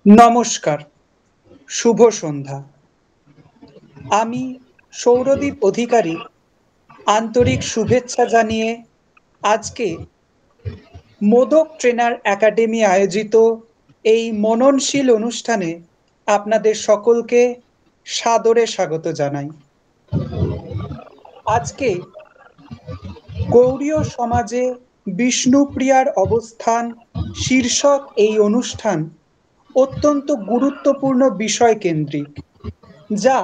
নমস্কার, শুভ সন্ধ্যা। আমি সৌরদীপ অধিকারী আন্তরিক শুভেচ্ছা জানিয়ে আজকে মোদক ট্রেনার একাডেমি আয়োজিত এই মননশীল অনুষ্ঠানে আপনাদের সকলকে সাদরে স্বাগত জানাই। আজকে গৌড়ীয় সমাজে বিষ্ণুপ্রিয়ার অবস্থান শীর্ষক এই অনুষ্ঠান অত্যন্ত গুরুত্বপূর্ণ বিষয় কেন্দ্রিক, যা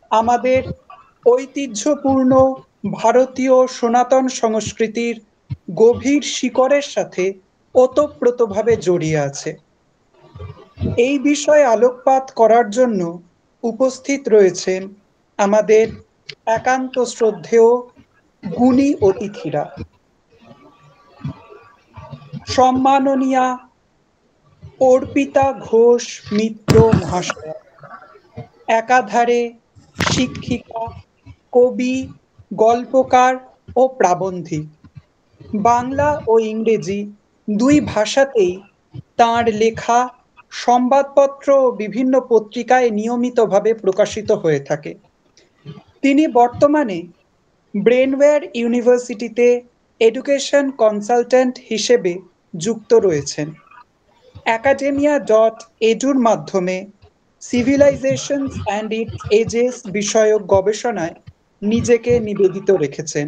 আমাদের ঐতিহ্যপূর্ণ ভারতীয় সনাতন সংস্কৃতির গভীর শিকড়ের সাথে ওতপ্রোতভাবে জড়িয়ে আছে। এই বিষয়ে আলোকপাত করার জন্য উপস্থিত রয়েছেন আমাদের একান্ত শ্রদ্ধেয় গুণী অতিথিরা। সম্মাননীয়া অর্পিতা ঘোষ মিত্র মহাশয়া, একাধারে শিক্ষিকা, কবি, গল্পকার ও প্রাবন্ধিক। বাংলা ও ইংরেজি দুই ভাষাতেই তাঁর লেখা সংবাদপত্র ও বিভিন্ন পত্রিকায় নিয়মিতভাবে প্রকাশিত হয়ে থাকে। তিনি বর্তমানে ব্রেনওয়্যার ইউনিভার্সিটিতে এডুকেশন কনসালট্যান্ট হিসেবে যুক্ত রয়েছেন। academia.edu-র মাধ্যমে সিভিলাইজেশনস অ্যান্ড ইটস এজেস বিষয়ক গবেষণায় নিজেকে নিবেদিত রেখেছেন।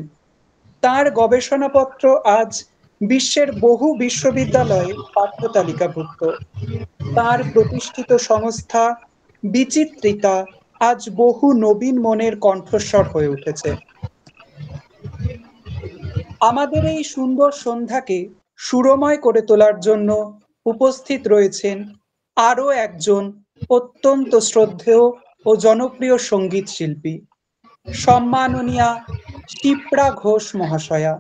তার গবেষণাপত্র আজ বিশ্বের বহু বিশ্ববিদ্যালয়ে পাঠ্যতালিকাভুক্ত। তার প্রতিষ্ঠিত সংস্থা বিচিত্রিতা আজ বহু নবীন মনের কণ্ঠস্বর হয়ে উঠেছে। আমাদের এই সুন্দর সন্ধ্যাকে সুরময় করে তোলার জন্য উপস্থিত রয়েছেন আরও একজন অত্যন্ত শ্রদ্ধেয় ও জনপ্রিয় সঙ্গীত শিল্পী, সম্মাননীয়া শিপ্রা ঘোষ মহাশয়া,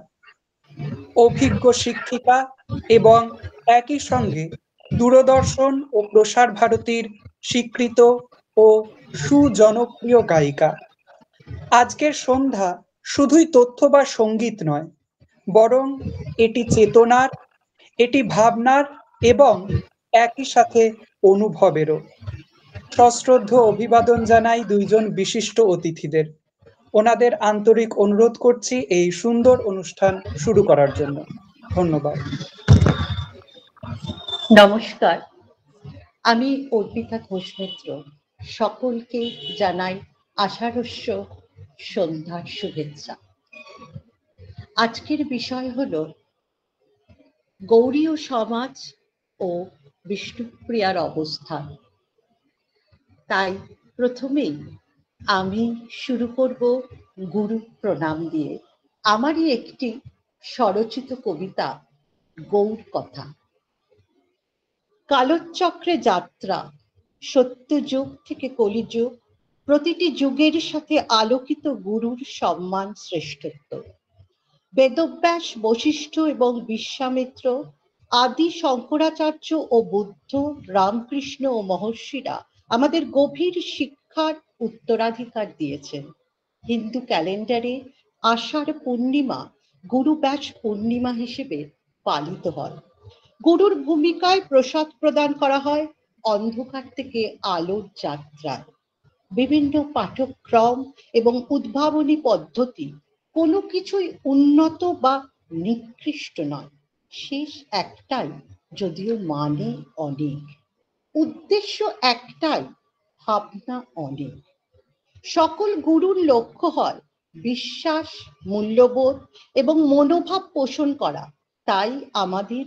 অভিজ্ঞ শিক্ষিকা এবং একই সঙ্গে দূরদর্শন ও প্রসার ভারতীর স্বীকৃত ও সুজনপ্রিয় গায়িকা। আজকের সন্ধ্যা শুধুই তথ্য বা সঙ্গীত নয়, বরং এটি চেতনার, এটি ভাবনার এবং একই সাথে অনুভবেরও। সশ্রদ্ধ অভিবাদন জানাই দুইজন বিশিষ্ট অতিথিদের। ওনাদের আন্তরিক অনুরোধ করছি এই সুন্দর অনুষ্ঠান শুরু করার জন্য। ধন্যবাদ। নমস্কার, আমি অর্পিতা ঘোষ মিত্র সকলকে জানাই আষাঢ়স্য সন্ধ্যার শুভেচ্ছা। আজকের বিষয় হলো গৌড়ীয় সমাজ ও বিষ্ণুপ্রিয়ার অবস্থান। তাই প্রথমেই আমি শুরু করব গুরু প্রণাম দিয়ে আমারই একটি স্বরচিত কবিতা, গৌড় কথা। কালচক্রে যাত্রা, সত্যযুগ থেকে কলিযুগ, প্রতিটি যুগের সাথে আলোকিত গুরুর সম্মান শ্রেষ্ঠত্ব। বেদব্যাস, বশিষ্ঠ এবং বিশ্বামিত্র, আদি শঙ্করাচার্য ও বুদ্ধ, রামকৃষ্ণ ও মহর্ষিরা আমাদের গভীর শিক্ষার উত্তরাধিকার দিয়েছেন। হিন্দু ক্যালেন্ডারে আষাঢ় পূর্ণিমা গুরু ব্যাস পূর্ণিমা হিসেবে পালিত হয়। গুরুর ভূমিকায় প্রসাদ প্রদান করা হয় অন্ধকার থেকে আলোর যাত্রায়। বিভিন্ন পাঠ্যক্রম এবং উদ্ভাবনী পদ্ধতি কোনো কিছুই উন্নত বা নিকৃষ্ট নয়, শেষ একটাই, যদিও মানে অনেক। উদ্দেশ্য একটাই, ভাবনা অনেক। সকল গুরুর লক্ষ্য হয় বিশ্বাস, মূল্যবোধ এবং মনোভাব পোষণ করা। তাই আমাদের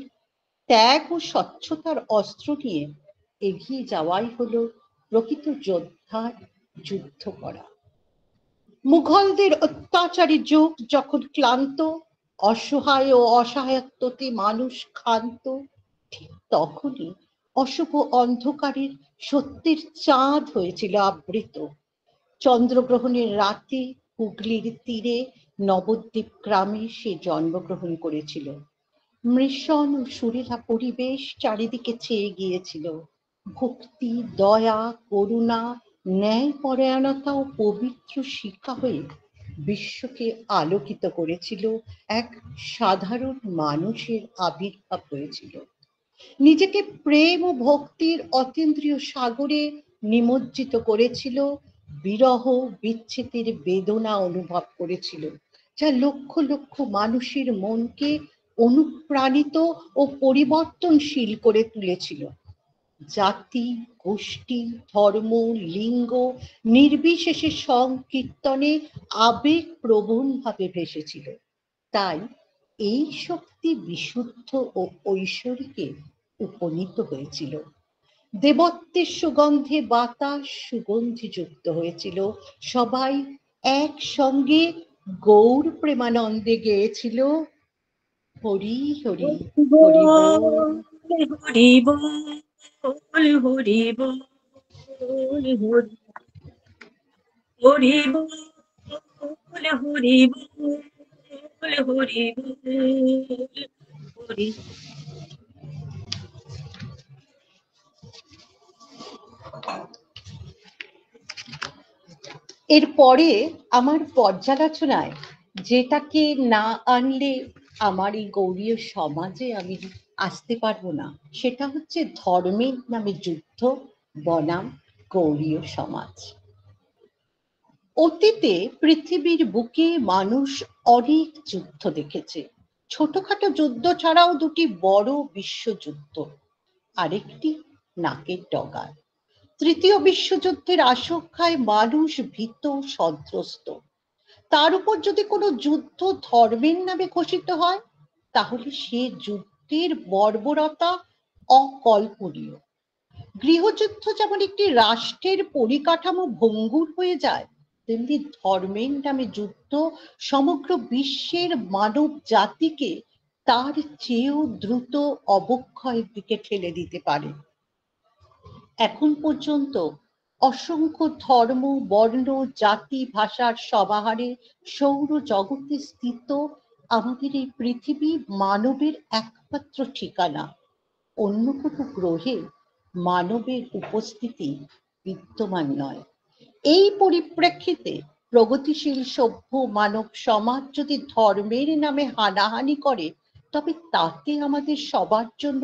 ত্যাগ ও স্বচ্ছতার অস্ত্র নিয়ে এগিয়ে যাওয়াই হলো প্রকৃত যোদ্ধার যুদ্ধ করা। মুঘলদের অত্যাচারী যুগ যখন ক্লান্ত, অসহায় ও অসহায়ত্বতে মানুষ ক্ষান্ত, ঠিক তখনই অশুভ অন্ধকারের সত্যের চাঁদ হয়েছিল আবৃত। চন্দ্রগ্রহণের রাতে হুগলির তীরে নবদ্বীপ গ্রামে সে জন্মগ্রহণ করেছিল। মৃষণ ও সুরেলা পরিবেশ চারিদিকে ছেয়ে গিয়েছিল। ভক্তি, দয়া, করুণা, ন্যায় পরায়ণতা ও পবিত্র শিক্ষা হয়ে বিশ্বকে আলোকিত করেছিল। এক সাধারণ মানুষের আবির্ভাব হয়েছিল। নিজেকে প্রেম ও ভক্তির অতীন্দ্রিয় সাগরে নিমজ্জিত করেছিল, বিরহ বিচ্ছেদের বেদনা অনুভব করেছিল, যা লক্ষ লক্ষ মানুষের মনকে অনুপ্রাণিত ও পরিবর্তনশীল করে তুলেছিল। জাতি, গোষ্ঠী, ধর্ম, লিঙ্গ নির্বিশেষে সংকীর্তনে আবেগ প্রবণভাবে ভেসেছিল। তাই এই শক্তি বিশুদ্ধ ও ঐশ্বরিকে উপনীত হয়েছিল। দেবত্বের সুগন্ধে বাতাস সুগন্ধিযুক্ত হয়েছিল। সবাই একসঙ্গে গৌর প্রেমানন্দে গেয়েছিল, হরি হরি হরি বল। হরি বল, হরি বল, হরি বল, হরি বল, হরি বল, হরি বল, হরি। এরপরে আমার পর্যালোচনায় যেটাকে না আনলে আমার এই গৌড়ীয় সমাজে আমি আসতে পারবো না, সেটা হচ্ছে ধর্মের নামে যুদ্ধ বনাম গৌড়ীয় সমাজ। অতীতে পৃথিবীর বুকে মানুষ অনেক যুদ্ধ দেখেছে। ছোটখাটো যুদ্ধ ছাড়াও দুটি বড় বিশ্বযুদ্ধ, আরেকটি নাকের ডগা। তৃতীয় বিশ্বযুদ্ধের আশঙ্কায় মানুষ ভীত সন্ত্রস্ত। তার উপর যদি কোনো যুদ্ধ ধর্মের নামে ঘোষিত হয়, তাহলে সে যুদ্ধের বর্বরতা অকল্পনীয়। গৃহযুদ্ধ যেমন একটি রাষ্ট্রের পরিকাঠামো ভঙ্গুর হয়ে যায়, তেমনি ধর্মের নামে যুদ্ধ সমগ্র বিশ্বের মানব জাতিকে তার চেয়েও দ্রুত অবক্ষয়ের দিকে ঠেলে দিতে পারে। এখন পর্যন্ত অসংখ্য ধর্ম, বর্ণ, জাতি, ভাষার সমাহারে সৌর জগতে স্থিত আমাদের এই পৃথিবী মানবের একমাত্র ঠিকানা। অন্য কোনো গ্রহে মানবের উপস্থিতি বিদ্যমান নয়। এই পরিপ্রেক্ষিতে প্রগতিশীল সভ্য মানব সমাজ যদি ধর্মের নামে হানাহানি করে, তবে তাতে আমাদের সবার জন্য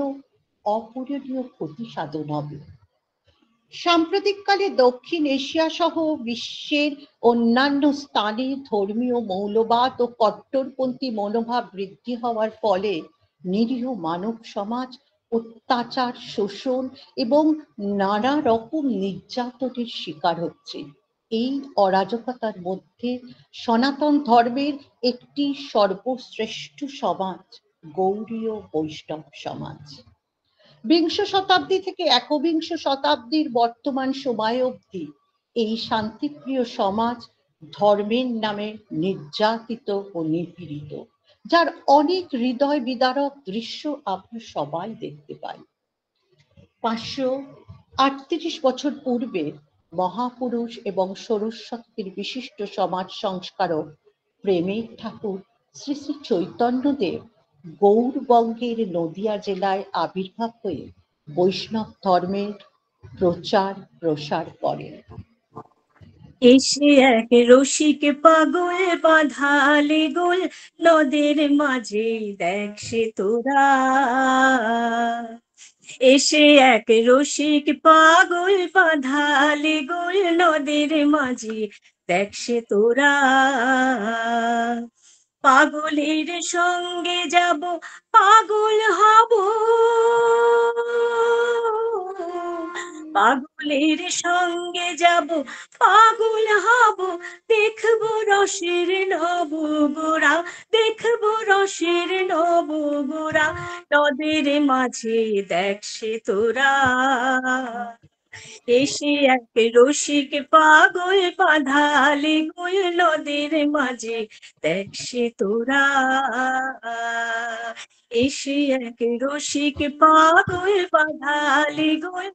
অপূরণীয় ক্ষতি সাধন হবে। সাম্প্রতিককালে দক্ষিণ এশিয়া সহ বিশ্বের অন্যান্য স্থানে ধর্মীয় মৌলবাদ ও কট্টরপন্থী মনোভাব বৃদ্ধি হওয়ার ফলে নিরীহ মানব সমাজ অত্যাচার, শোষণ এবং নানা রকম নির্যাতনের শিকার হচ্ছে। এই অরাজকতার মধ্যে সনাতন ধর্মের একটি সর্বশ্রেষ্ঠ সমাজ গৌড়ীয় বৈষ্ণব সমাজ। বিংশ শতাব্দী থেকে একবিংশ শতাব্দীর বর্তমান সময় অবধি এই শান্তিপ্রিয় সমাজ ধর্মের নামে নির্যাতিত ও নিপীড়িত, যার অনেক হৃদয় বিদারক দৃশ্য আমরা সবাই দেখতে পাই। 538 বছর পূর্বে মহাপুরুষ এবং ষোড়শ শতকের বিশিষ্ট সমাজ সংস্কারক প্রেমের ঠাকুর শ্রী শ্রী চৈতন্যদেব গৌড়বঙ্গের নদিয়া জেলায় আবির্ভাব হয়ে বৈষ্ণব ধর্মের প্রচার প্রসার করেন। এসে এক রসিক পাগল বাঁধালে গোল নদের মাঝে দেখ সে তোরা। এসে এক রসিক পাগল বাঁধালে গোল নদের মাঝে দেখ সে তোরা। পাগলের সঙ্গে যাব পাগল হব, পাগলের সঙ্গে যাব পাগল হব, দেখব রসের নব গোরা, দেখব রসের নব গোরা, নদের মাঝে দেখ সে তোরা। এসে এক রসিক পাগল বাঁধালে গোল নদের মাঝে দেখ সে তোরা। এসে এক রসিক পাগল বাঁধালে গোল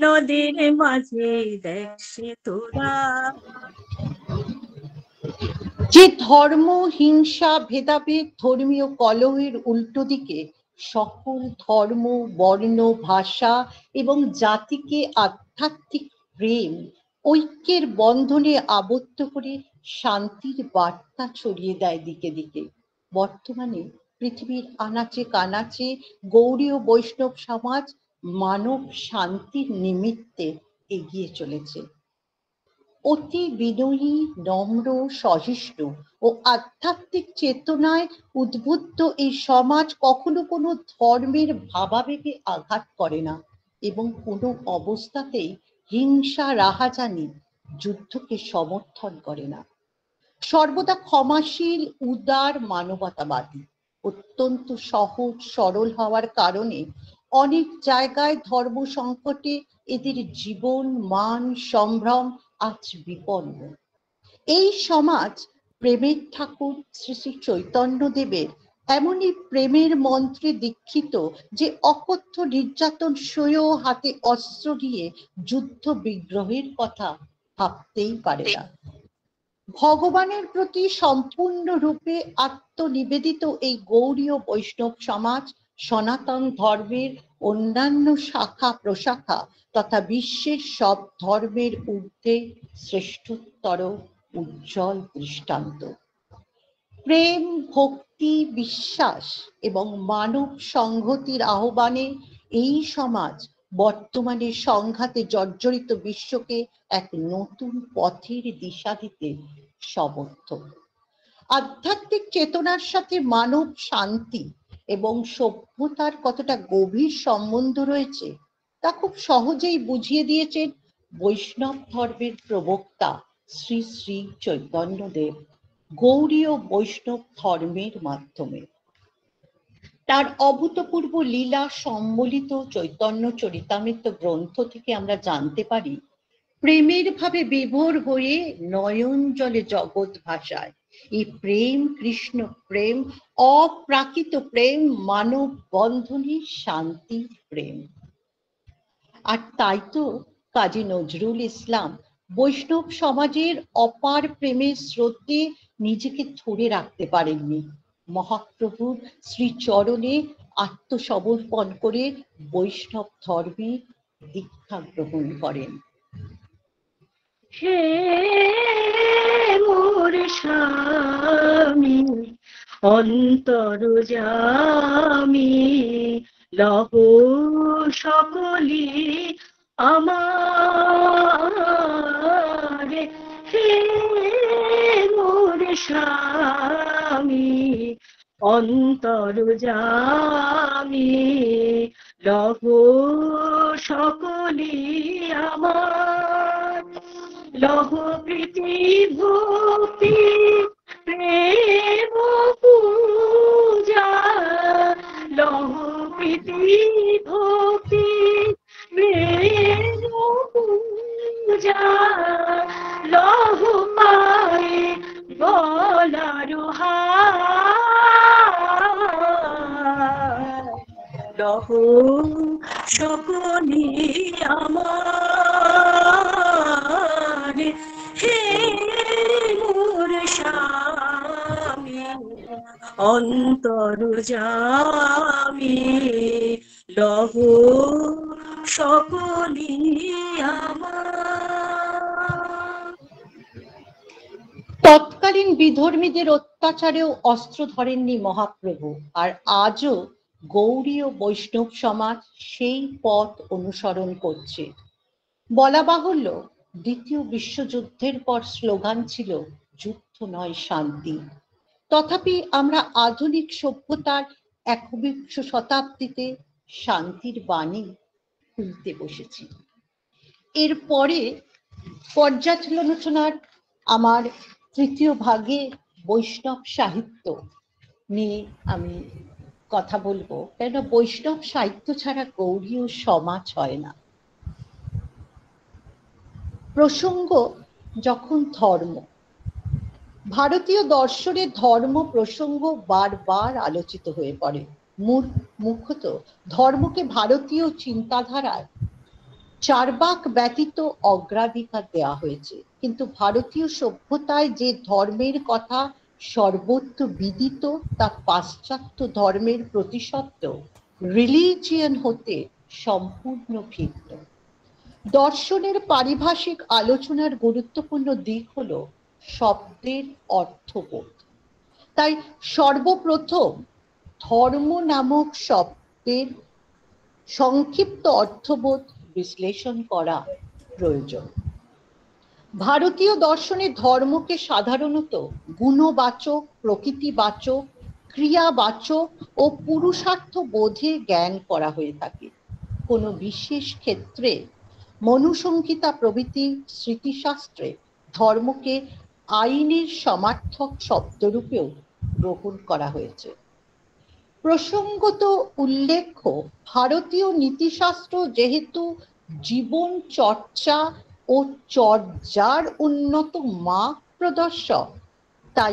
নদের মাঝে দেখ সে তোরা। যে ধর্ম, হিংসা, ভেদাভেদ, ধর্মীয় কলহের উল্টো দিকে সকল ধর্ম, বর্ণ, ভাষা এবং জাতিকে আধ্যাত্মিক প্রেম, ঐক্যের বন্ধনে আবদ্ধ করে শান্তির বার্তা ছড়িয়ে দেয় দিকে দিকে, বর্তমানে পৃথিবীর আনাচে কানাচে গৌড়ী ও বৈষ্ণব সমাজ মানব শান্তির নিমিত্তে এগিয়ে চলেছে। অতি বিনয়ী, নম্র, সহিষ্ণু ও আধ্যাত্মিক চেতনায় উদ্বুদ্ধ এই সমাজ কখনো কোনো ধর্মের ভাবাবেগে আঘাত করে না এবং কোনো অবস্থাতেই হিংসা, রাহাজানি, যুদ্ধকে সমর্থন করে না। সর্বদা ক্ষমাশীল, উদার, মানবতাবাদী। অত্যন্ত সহজ সরল হওয়ার কারণে অনেক জায়গায় ধর্ম সংকটে এদের জীবন, মান, সম্ভ্রম আজ বিপন্ন। এই সমাজ প্রেমের ঠাকুর শ্রী শ্রী চৈতন্যদেবের এমনই প্রেমের মন্ত্রে দীক্ষিত যে অকথ্য নির্যাতন সয়েও হাতে অস্ত্র নিয়ে যুদ্ধ বিগ্রহের কথা ভাবতেই পারে না। ভগবানের প্রতি সম্পূর্ণরূপে আত্মনিবেদিত এই গৌড়ী ও বৈষ্ণব সমাজ সনাতন ধর্মের অন্যান্য শাখা প্রশাখা তথা বিশ্বের সব ধর্মের ঊর্ধ্বে শ্রেষ্ঠতর উজ্জ্বল দৃষ্টান্ত। প্রেম, ভক্তি, বিশ্বাস এবং মানব সংহতির আহ্বানে এই সমাজ বর্তমানে সংঘাতে জর্জরিত বিশ্বকে এক নতুন পথের দিশা দিতে সমর্থ। আধ্যাত্মিক চেতনার সাথে মানব শান্তি এবং সভ্যতার কতটা গভীর সম্বন্ধ রয়েছে তা খুব সহজেই বুঝিয়ে দিয়েছেন বৈষ্ণব ধর্মের প্রবক্তা শ্রী শ্রী চৈতন্যদেব গৌড়ী ও বৈষ্ণব ধর্মের মাধ্যমে। তার অভূতপূর্ব লীলা সম্বলিত চৈতন্য চরিতামৃত গ্রন্থ থেকে আমরা জানতে পারি, প্রেমের ভাবে বিভোর হয়ে নয়ন জলে জগৎ ভাষায় এই প্রেম কৃষ্ণ প্রেম, অপ্রাকৃত প্রেম, মানব বন্ধনী শান্তির প্রেম। আর তাই তো কাজী নজরুল ইসলাম বৈষ্ণব সমাজের অপার প্রেমের স্রোতে নিজেকে ধরে রাখতে পারেননি। মহাপ্রভুর শ্রীচরণে আত্মসমর্পণ করে বৈষ্ণব ধর্মে দীক্ষা গ্রহণ করেন। হে মোর স্বামী অন্তর্যামী, লহ সকলি আমার। হে মোর স্বামী অন্তর্যামী, লহ সকলি আমার। লহ প্রীতি ভক্তি প্রেম পূজা, লহ প্রীতি ভক্তি প্রেম পূজা, লহ পায়ে বলার হার। লহ সকলি আমার। হে মোর স্বামী অন্তর্যামী, লহ সকলি আমার। তৎকালীন বিধর্মীদের অত্যাচারেও অস্ত্র ধরেননি মহাপ্রভু, আর আজও গৌড়ী ও বৈষ্ণব সমাজ সেই পথ অনুসরণ করছে। বলা বাহুল্য, দ্বিতীয় বিশ্বযুদ্ধের পর স্লোগান ছিল যুদ্ধ নয় শান্তি। তথাপি আমরা আধুনিক সভ্যতার 21 শতাব্দীতে শান্তির বাণী খুলতে বসেছি। এরপরে পর্যালোচনার আমার তৃতীয় ভাগে বৈষ্ণব সাহিত্য নিয়ে আমি কথা বলবো, কেন বৈষ্ণব সাহিত্য ছাড়া গৌড়ী ও সমাজ হয় না। প্রসঙ্গ যখন ধর্ম, ভারতীয় দর্শনে ধর্ম প্রসঙ্গ বারবার আলোচিত হয়ে পড়ে। মুখ্যত ধর্মকে ভারতীয় চিন্তাধারায় চার্বাক ব্যতীত অগ্রাধিকার দেওয়া হয়েছে, কিন্তু ভারতীয় সভ্যতায় যে ধর্মের কথা সর্বত্র বিদিত তা পাশ্চাত্য ধর্মের প্রতিশব্দ রিলিজিয়ন হতে সম্পূর্ণ ভিন্ন। দর্শনের পারিভাষিক আলোচনার গুরুত্বপূর্ণ দিক হলো শব্দের অর্থবোধ। তাই সর্বপ্রথম ধর্ম নামক শব্দের সংক্ষিপ্ত অর্থবোধ বিশ্লেষণ করা প্রয়োজন। ভারতীয় দর্শনে ধর্মকে সাধারণত গুণবাচক, প্রকৃতিবাচক, ক্রিয়াবাচক ও পুরুষার্থ বোধে জ্ঞান করা হয়ে থাকে। কোনো বিশেষ ক্ষেত্রে মনুসংহিতা প্রভৃতি স্মৃতিশাস্ত্রে ধর্মকে আইনের সমার্থক শব্দরূপেও গ্রহণ করা হয়েছে। প্রসঙ্গত উল্লেখ্য, ভারতীয় নীতিশাস্ত্র যেহেতু জীবন চর্চা ও চর্যার উন্নত মাপ প্রদর্শক, তাই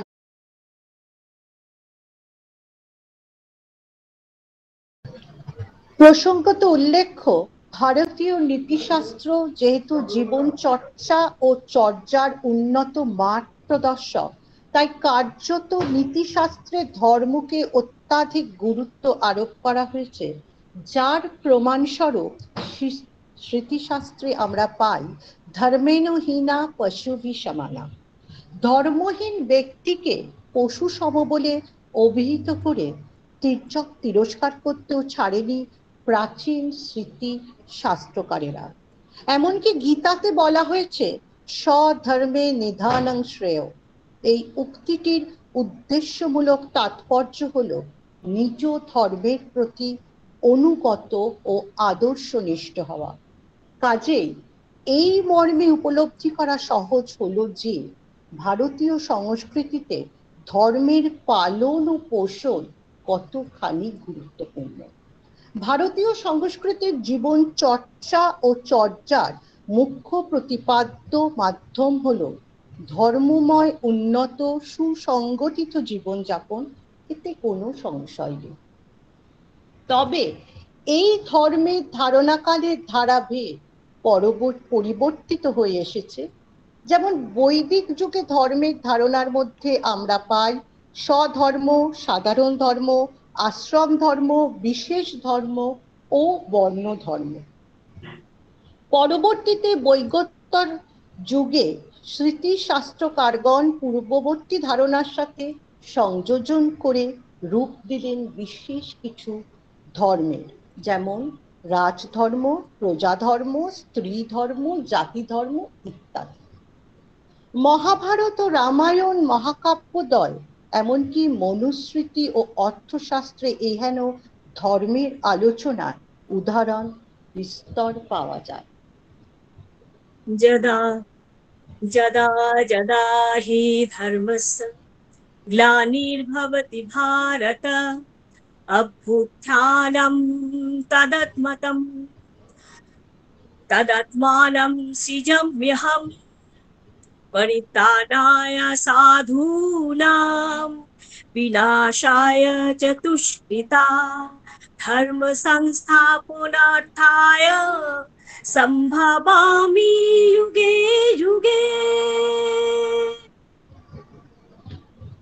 প্রসঙ্গত উল্লেখ্য, ভারতীয় নীতিশাস্ত্র যেহেতু জীবন চর্চা ও চর্যার উন্নত মাপ প্রদর্শক, তাই কার্যত নীতিশাস্ত্রে ধর্মকে অত্যাধিক গুরুত্ব আরোপ করা হয়েছে, যার প্রমাণস্বরূপ স্মৃতিশাস্ত্রে আমরা পাই ধর্মেণ হীনা পশুভি সমানা। ধর্মহীন ব্যক্তিকে পশু সম বলে অভিহিত করে তীর্যক তিরস্কার করতেও ছাড়েনি প্রাচীন স্মৃতি শাস্ত্রকারেরা। এমনকি গীতাতে বলা হয়েছে স্বধর্মে নিধানং শ্রেয়। এই উক্তিটির উদ্দেশ্যমূলক তাৎপর্য হলো নিজ ধর্মের প্রতি অনুগত ও আদর্শনিষ্ঠ হওয়া। কাজেই এই মর্মে উপলব্ধি করা সহজ হলো যে ভারতীয় সংস্কৃতিতে ধর্মের পালন ও পোষণ কতখানি গুরুত্বপূর্ণ। ভারতীয় সংস্কৃতির জীবন চর্চা ও চর্যার মুখ্য প্রতিপাদ্য মাধ্যম হলো ধর্মময় উন্নত সুসংগঠিত জীবনযাপন, এতে কোনো সংশয় নেই। তবে এই ধর্মের ধারণাকালের ধারাভেদ পরিবর্তিত হয়ে এসেছে। যেমন বৈদিক যুগে ধর্মের ধারণার মধ্যে আমরা পাই স্বধর্ম, সাধারণ ধর্ম, আশ্রম ধর্ম, বিশেষ ধর্ম ও বর্ণ ধর্ম। পরবর্তীতে বৈগোত্তর যুগে স্মৃতিশাস্ত্রকারগণ পূর্ববর্তী ধারণার সাথে সংযোজন করে রূপ দিলেন বিশেষ কিছু ধর্মের, যেমন রাজধর্ম, প্রজাধর্ম, স্ত্রী ধর্ম, জাতি ধর্ম ইত্যাদি। মহাভারত ও রামায়ণ মহাকাব্যদ্বয়, এমনকি মনুস্মৃতি ও অর্থশাস্ত্রে এহেন ধর্মের আলোচনার উদাহরণ বিস্তর পাওয়া যায়। যদা যদা যদা হি ধর্মস্য গ্লানির্ভবতি ভারত অভ্যুত্থানম তদাত্মানম সৃজাম্যহম পরিত্রাণায় সাধূনাং বিনাশায় চ তুষ্টিতাং ধর্ম সংস্থাপনার্থায় সম্ভবামি যুগে যুগে।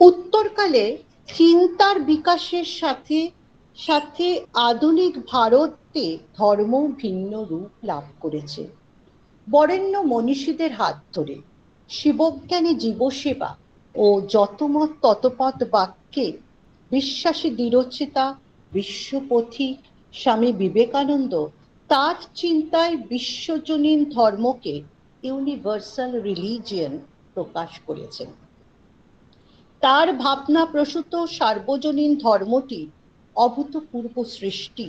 উত্তরকালে চিন্তার বিকাশের সাথে সাথে আধুনিক ভারতে ধর্ম ভিন্ন রূপ লাভ করেছে। বরেণ্য মনীষীদের হাত ধরে শিবজ্ঞানী জীবসেবা ও যতমত ততপথ বাক্যে বিশ্বাসী দৃঢ়চেতা বিশ্বপথিক স্বামী বিবেকানন্দ তার চিন্তায় বিশ্বজনীন ধর্মকে ইউনিভার্সাল রিলিজিয়ন প্রকাশ করেছেন। তার ভাবনা প্রসূত সার্বজনীন ধর্মটি অভূতপূর্ব সৃষ্টি,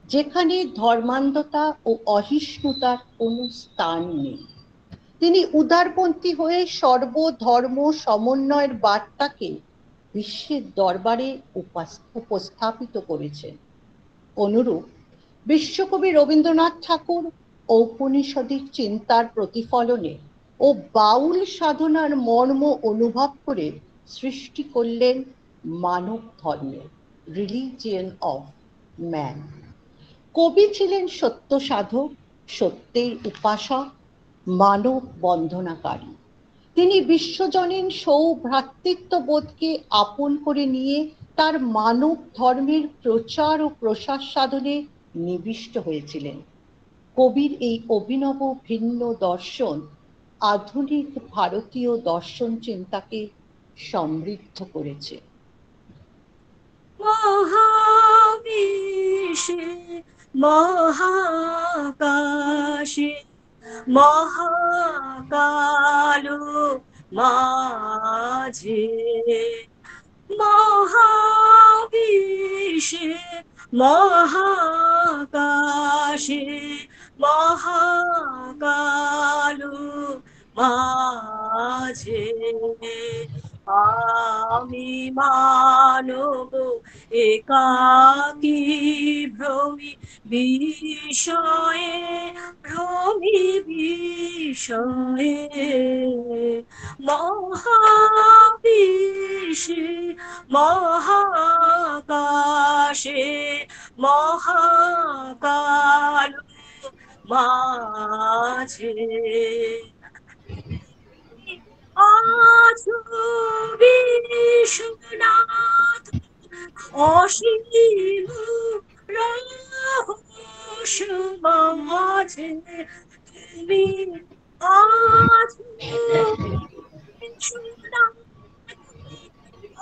যেখানে ধর্মান্ধতা ও অহিষ্ণুতার কোনো স্থান নেই। তিনি উদারপন্থী হয়ে সর্বধর্ম সমন্বয়ের বার্তাকে বিশ্বের দরবারে উপস্থাপিত করেছেন। অনুরূপ বিশ্বকবি রবীন্দ্রনাথ ঠাকুর ঔপনিষদিক চিন্তার প্রতিফলনে ও বাউল সাধনার মর্ম অনুভব করে সৃষ্টি করলেন মানব ধর্মের, রিলিজিয়ন অফ ম্যান। কবি ছিলেন সত্য সাধক, সত্যের উপাসক, মানব বন্ধনাকারী। তিনি বিশ্বজনীন সৌভ্রাতৃত্ববোধকে আপন করে নিয়ে তার মানব ধর্মের প্রচার ও প্রসার সাধনে নিবিষ্ট হয়েছিলেন। কবির এই অভিনব ভিন্ন দর্শন আধুনিক ভারতীয় দর্শন চিন্তাকে সমৃদ্ধ করেছে। মহাবিশ্বে মহাকাশে মহাকালো মাঝে মহাবিশ্বে মহাকাশে মহাকালো মাঝে আমি মানব একাকী ভ্রমি বিষয়ে ভ্রমি বিষয়ে মহাবিশ্বে মহাকাশে মহাকাল মাঝে আছো বিশ্বনাথ অসীম রহস্য মাঝে তুমি আছো বিশ্বনাথ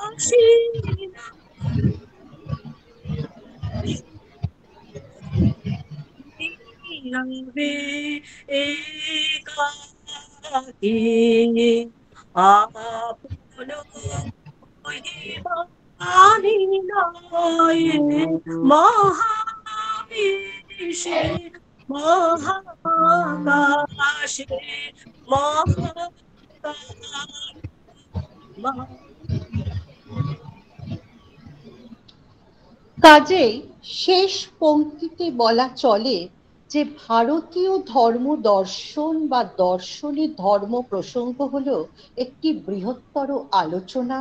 অসীম নীরবে একাকী আপন মহিমানি নয়ে মহাবিশ্বে মহাকাশে মহাকাল কাজেই শেষ পংক্তিতে বলা চলে যে ভারতীয় ধর্ম দর্শন বা দর্শনের ধর্ম প্রসঙ্গ হলো একটি বৃহত্তর আলোচনা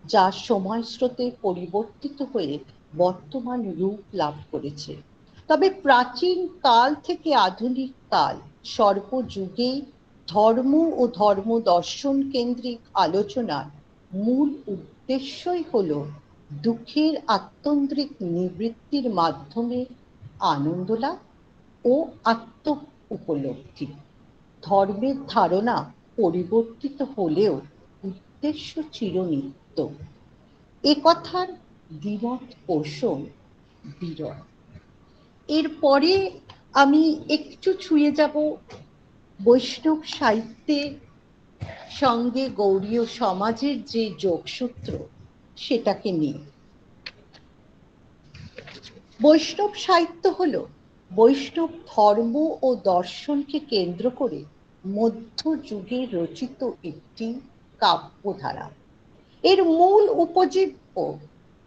যা সময় স্রোতে পরিবর্তিত হয়ে বর্তমান রূপ লাভ করেছে। তবে প্রাচীন কাল থেকে আধুনিক কাল সর্বযুগেই ধর্ম ও ধর্ম দর্শন কেন্দ্রিক আলোচনার মূল উদ্দেশ্যই হলো দুঃখের আত্যন্ত্রিক নিবৃত্তির মাধ্যমে আনন্দ লাভ ও আত্ম উপলব্ধি। ধর্মের ধারণা পরিবর্তিত হলেও উদ্দেশ্য চিরনিত্য। এ কথার দ্বিমত পোষণ বিরল। এরপরে আমি একটু ছুঁয়ে যাব বৈষ্ণব সাহিত্যের সঙ্গে গৌড়ীয় সমাজের যে যোগসূত্র সেটাকে নিয়ে। বৈষ্ণব সাহিত্য হলো বৈষ্ণব ধর্ম ও দর্শনকে কেন্দ্র করে মধ্যযুগে রচিত একটি কাব্যধারা। এর মূল উপজীব্য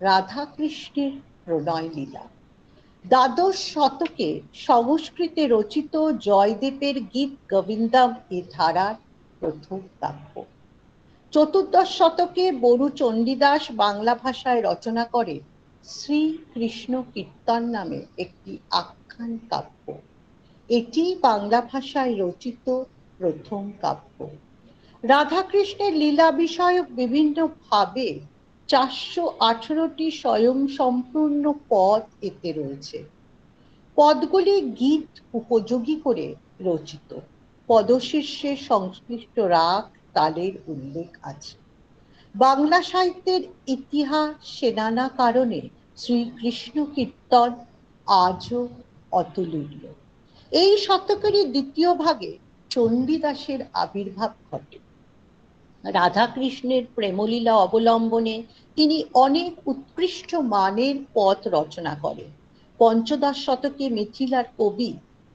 রাধাকৃষ্ণের প্রণয় লীলা। দ্বাদশ শতকে সংস্কৃতে রচিত জয়দেবের গীত গোবিন্দম এ ধারার প্রথম কাব্য। চতুর্দশ শতকে বড়ু চণ্ডীদাস বাংলা ভাষায় রচনা করে শ্রীকৃষ্ণ কীর্তন নামে একটি আখ্যান কাব্য। এটি বাংলা ভাষায় রচিত প্রথম কাব্য। রাধাকৃষ্ণের লীলা বিষয়ক বিভিন্ন ভাবে 418টি স্বয়ং সম্পূর্ণ পদ এতে রয়েছে। পদগুলি গীত উপযোগী করে রচিত। পদশীর্ষে সংশ্লিষ্ট রাগ তালের উল্লেখ আছে। বাংলা সাহিত্যের ইতিহাস সে নানা কারণে শ্রীকৃষ্ণ কীর্তন আজও অতুলনীয়। এই শতকেরই দ্বিতীয় ভাগে চণ্ডীদাসের আবির্ভাব ঘটে। রাধাকৃষ্ণের প্রেমলীলা অবলম্বনে তিনি অনেক উৎকৃষ্ট মানের পদ রচনা করেন। পঞ্চদশ শতকে মিথিলার কবি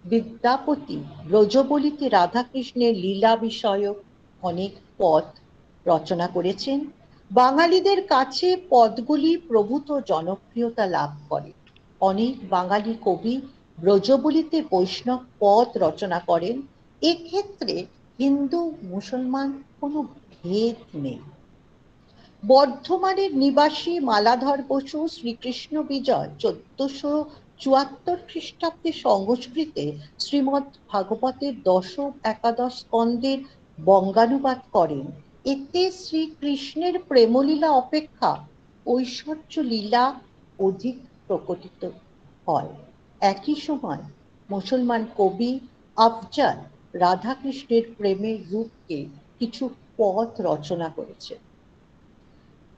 বিদ্যাপতি ব্রজবলিতে রাধাকৃষ্ণের লীলা বিষয়ক অনেক পদ রচনা করেছেন। বাঙালিদের কাছে পদগুলি প্রভূত জনপ্রিয়তা লাভ করে। অনেক বাঙালি কবি ব্রজবলিতে বৈষ্ণব পদ রচনা করেন। এক্ষেত্রে হিন্দু মুসলমান কোনো ভেদ নেই। বর্ধমানের নিবাসী মালাধর বসু শ্রীকৃষ্ণ বিজয় 1474 খ্রিস্টাব্দে সংস্কৃতে শ্রীমৎ ভাগবতের দশম একাদশ স্কন্ধের বঙ্গানুবাদ করেন। এতে শ্রীকৃষ্ণের প্রেমলীলা অপেক্ষা ঐশ্বর্য লীলা অধিক প্রকটিত হয়। একই সময় মুসলমান কবি আফজাল রাধাকৃষ্ণের প্রেমের রূপকে কিছু পদ রচনা করেছে।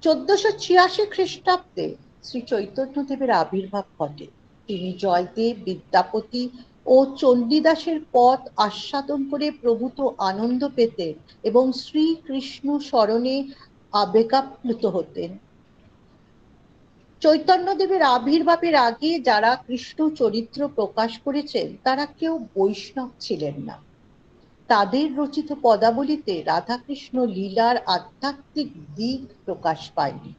1486 খ্রিস্টাব্দে শ্রী চৈতন্যদেবের আবির্ভাব ঘটে। তিনি জয়দেব, বিদ্যাপতি ও চণ্ডীদাসের পথ আস্বাদন করে প্রভূত আনন্দ পেতেন এবং শ্রীকৃষ্ণ স্মরণে আবেগাপ্লুত হতেন। চৈতন্যদেবের আবির্ভাবের আগে যারা কৃষ্ণ চরিত্র প্রকাশ করেছেন তারা কেউ বৈষ্ণব ছিলেন না। তাদের রচিত পদাবলিতে রাধাকৃষ্ণ লীলার আধ্যাত্মিক দিক প্রকাশ পায়নি।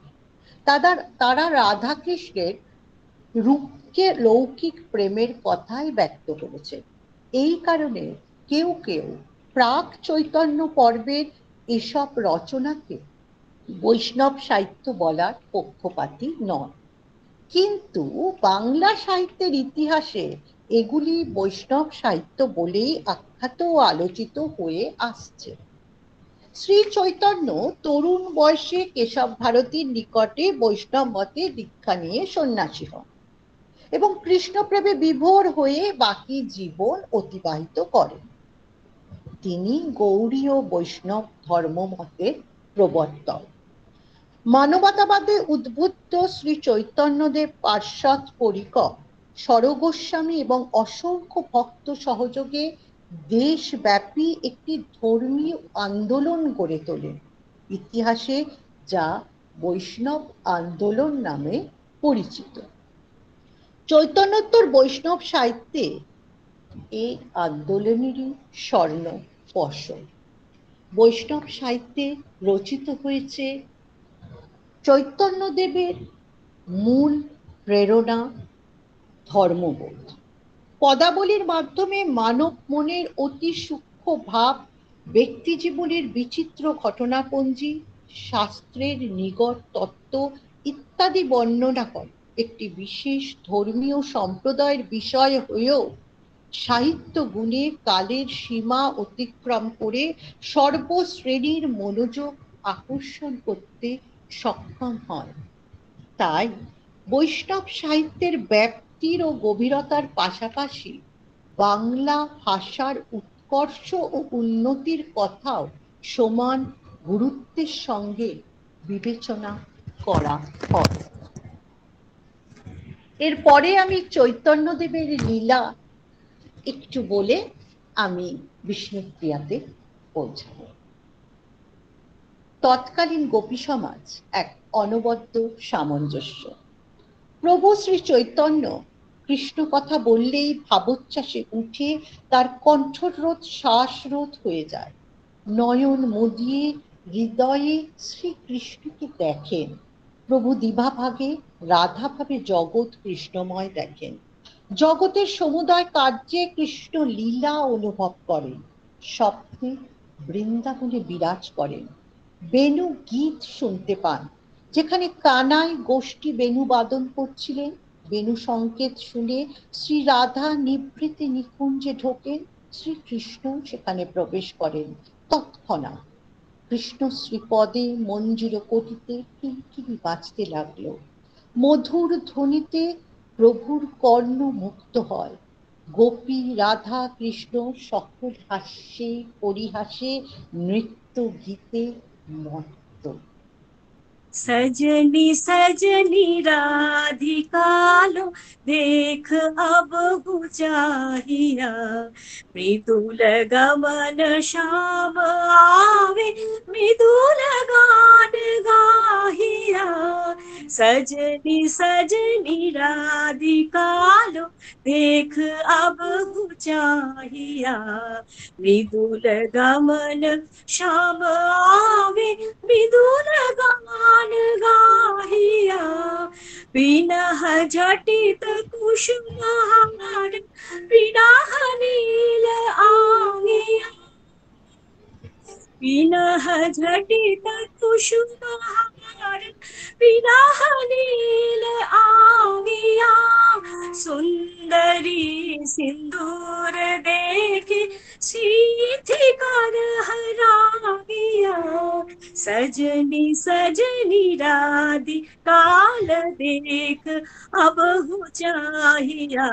তারা রাধাকৃষ্ণের রূপকে লৌকিক প্রেমের কথাই ব্যক্ত করেছে। এই কারণে কেউ কেউ প্রাক চৈতন্য পর্বের এসব রচনাকে বৈষ্ণব সাহিত্য বলার পক্ষপাতী নয়। কিন্তু বাংলা সাহিত্যের ইতিহাসে এগুলি বৈষ্ণব সাহিত্য বলেই আখ্যাত ও আলোচিত হয়ে আসছে। শ্রী চৈতন্য তরুণ বয়সে কেশব ভারতীর নিকটে বৈষ্ণব মতে দীক্ষা নিয়ে সন্ন্যাসী হন এবং কৃষ্ণপ্রেমে বিভোর হয়ে বাকি জীবন অতিবাহিত করেন। তিনি গৌড়ীয় বৈষ্ণব ধর্মমতের প্রবর্তক। মানবতাবাদে উদ্বুদ্ধ শ্রী চৈতন্যদেব পার্শ্বদ পরিকর সরগোস্বামী এবং অসংখ্য ভক্ত সহযোগে দেশব্যাপী একটি ধর্মীয় আন্দোলন গড়ে তোলেন, ইতিহাসে যা বৈষ্ণব আন্দোলন নামে পরিচিত। চৈতন্যোত্তর বৈষ্ণব সাহিত্যে এই আন্দোলনেরই স্বর্ণ ফসল। বৈষ্ণব সাহিত্যে রচিত হয়েছে চৈতন্যদেবের মূল প্রেরণা ধর্মবোধ। পদাবলীর মাধ্যমে মানব মনের অতি সূক্ষ্ম ভাব, ব্যক্তি জীবনের বিচিত্র ঘটনাপঞ্জি, শাস্ত্রের নিগড় তত্ত্ব ইত্যাদি বর্ণনা করে। একটি বিশেষ ধর্মীয় সম্প্রদায়ের বিষয় হয়েও সাহিত্য গুণে কালের সীমা অতিক্রম করে সর্বশ্রেণীর মনোযোগ আকর্ষণ করতে সক্ষম হয়। তাই বৈষ্ণব সাহিত্যের ব্যাপ্তির ও গভীরতার পাশাপাশি বাংলা ভাষার উৎকর্ষ ও উন্নতির কথাও সমান গুরুত্বের সঙ্গে বিবেচনা করা হয়। এরপরে আমি চৈতন্যদেবের লীলা একটু বলে আমি বিষ্ণুপ্রিয়াতে পৌঁছাব। তৎকালীন গোপী সমাজ এক অনবদ্য সামঞ্জস্য। প্রভু শ্রী চৈতন্য কৃষ্ণ কথা বললেই ভাবোচ্ছ্বাসে উঠে তার কণ্ঠরোধ শ্বাসরোধ হয়ে যায়। নয়ন মুদিয়ে হৃদয়ে শ্রীকৃষ্ণকে দেখেন। প্রভু দিবাভাগে রাধাভাবে জগৎ কৃষ্ণময় দেখেন। জগতের সমুদয় কার্যে কৃষ্ণ লীলা অনুভব করেন। স্বপ্নে বৃন্দাবনে বিরাজ করেন। বেণু গীত শুনতে পান। যেখানে কানাই গোষ্ঠী বেণু বাদন করছিলেন, বেণু সংকেত শুনে শ্রী রাধা নিভৃতে নিকুঞ্জে ঢোকেন। শ্রীকৃষ্ণ সেখানে প্রবেশ করেন। তৎক্ষণাৎ কৃষ্ণ শ্রীপদে মঞ্জুর কোটিতে কিঙ্কিণী বাজতে লাগলো। মধুর ধ্বনিতে প্রভুর কর্ণ মুক্ত হয়। গোপী, রাধা, কৃষ্ণ সকল হাস্যে পরিহাসে নৃত্য গীতে মত্ত। सजनी सजनी राधिका लो देख अब चाहिया, मृदुल गमन श्याम आवे मृदुल गान गाहिया। सजनी सजनी राधिका लो देख अब चाहिया, मृदुल गमन श्याम आवे मृदुल गान गाहिया। पिनह झटित कुसुमहार पिनह नील आंगिया, पिनह झटित कुसुमहार पिनह नील आंगिया। सुंदरी सिंदूर देखे सीथि कर हरागिया। सजनी सजनी राधिका देख अब चाहिया,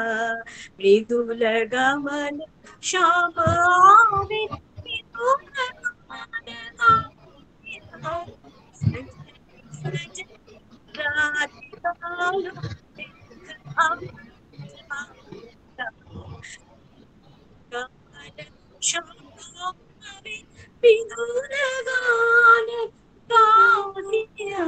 मृदुल गमन श्याम आवे मृदुल गान गाहिया। सजनी सजनी राधिका আলো গান সবাই বিধুর গান গাহিয়া।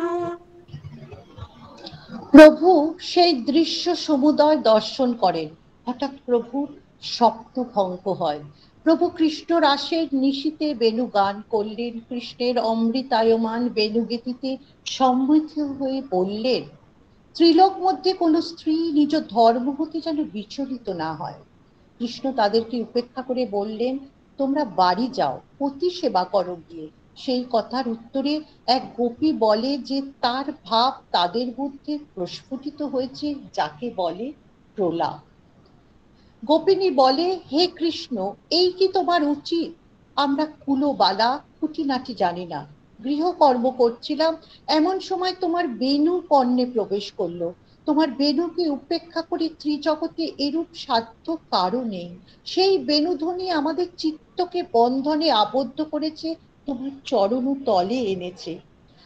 প্রভু সেই দৃশ্য সমুদয় দর্শন করেন। হঠাৎ প্রভুর স্বপ্ন ভঙ্গ হয়। প্রভু কৃষ্ণ রাসের নিশীথে বেণু গান করলেন। কৃষ্ণের অমৃতায়মান বেণুগীতিতে সম্মোহিত হয়ে বললেন, ত্রিলোক মধ্যে কোনো স্ত্রী নিজ ধর্ম হতে যেন বিচলিত না হয়। কৃষ্ণ তাদেরকে উপেক্ষা করে বললেন, তোমরা বাড়ি যাও, পতি সেবা করো গিয়ে। সেই কথার উত্তরে এক গোপী বলে যে তার ভাব তাদের মধ্যে প্রস্ফুটিত হয়েছে, যাকে বলে প্রলাপ। গোপিনী বলে, হে কৃষ্ণ, এই কি তোমার উচিত? আমরা কুলোবালা, খুঁটিনাটি জানি না, গৃহকর্ম করছিলাম, এমন সময় তোমার বেণু কর্ণে প্রবেশ করলো। তোমার বেণুকে উপেক্ষা করে ত্রিজগতে এরূপ সাধ্য কারো নেই। সেই বেণুধ্বনি আমাদের চিত্তকে বন্ধনে আবদ্ধ করেছে, তোমার চরণ তলে এনেছে।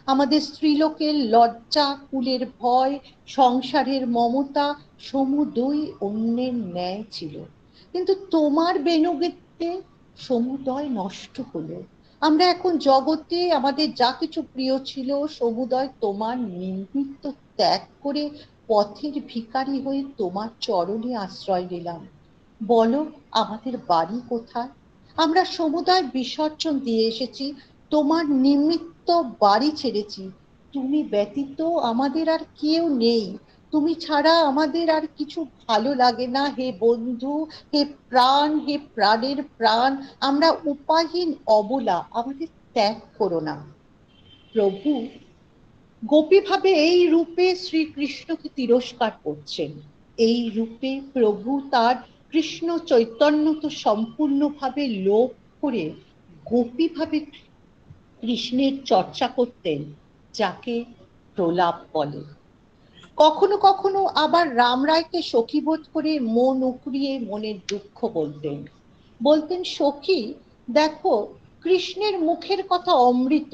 আমাদের স্ত্রীলোকের লজ্জা, কুলের ভয়, সংসারের মমতা সমুদয় অন্যের ন্যায় ছিল, কিন্তু তোমার বেণুগীতে সমুদয় নষ্ট হলো। আমরা এখন জগতে আমাদের যা কিছু প্রিয় ছিল সমুদয় তোমার নিমিত্ত ত্যাগ করে পথের ভিখারি হয়ে তোমার চরণে আশ্রয় নিলাম। বলো, আমাদের বাড়ি কোথায়? আমরা সমুদয় বিসর্জন দিয়ে এসেছি, তোমার নিমিত্ত বাড়ি ছেড়েছি। তুমি ব্যতীত আমাদের আর কেউ নেই, তুমি ছাড়া আমাদের আর কিছু ভালো লাগে না। হে বন্ধু, হে প্রাণ, হে প্রাণের প্রাণ, আমরা উপায়হীন অবলা, আমাদের ত্যাগ করো না। প্রভু গোপী ভাবে এই রূপে শ্রীকৃষ্ণকে তিরস্কার করছেন। এই রূপে প্রভু তার কৃষ্ণ চৈতন্য তো সম্পূর্ণভাবে লোপ করে গোপী ভাবে কৃষ্ণের চর্চা করতেন, যাকে প্রলাপ বলে। কখনো কখনো আবার রামরায়কে সখীবোধ করে মন উকড়িয়ে মনের দুঃখ বলতেন। বলতেন, সখী দেখো, কৃষ্ণের মুখের কথা অমৃত,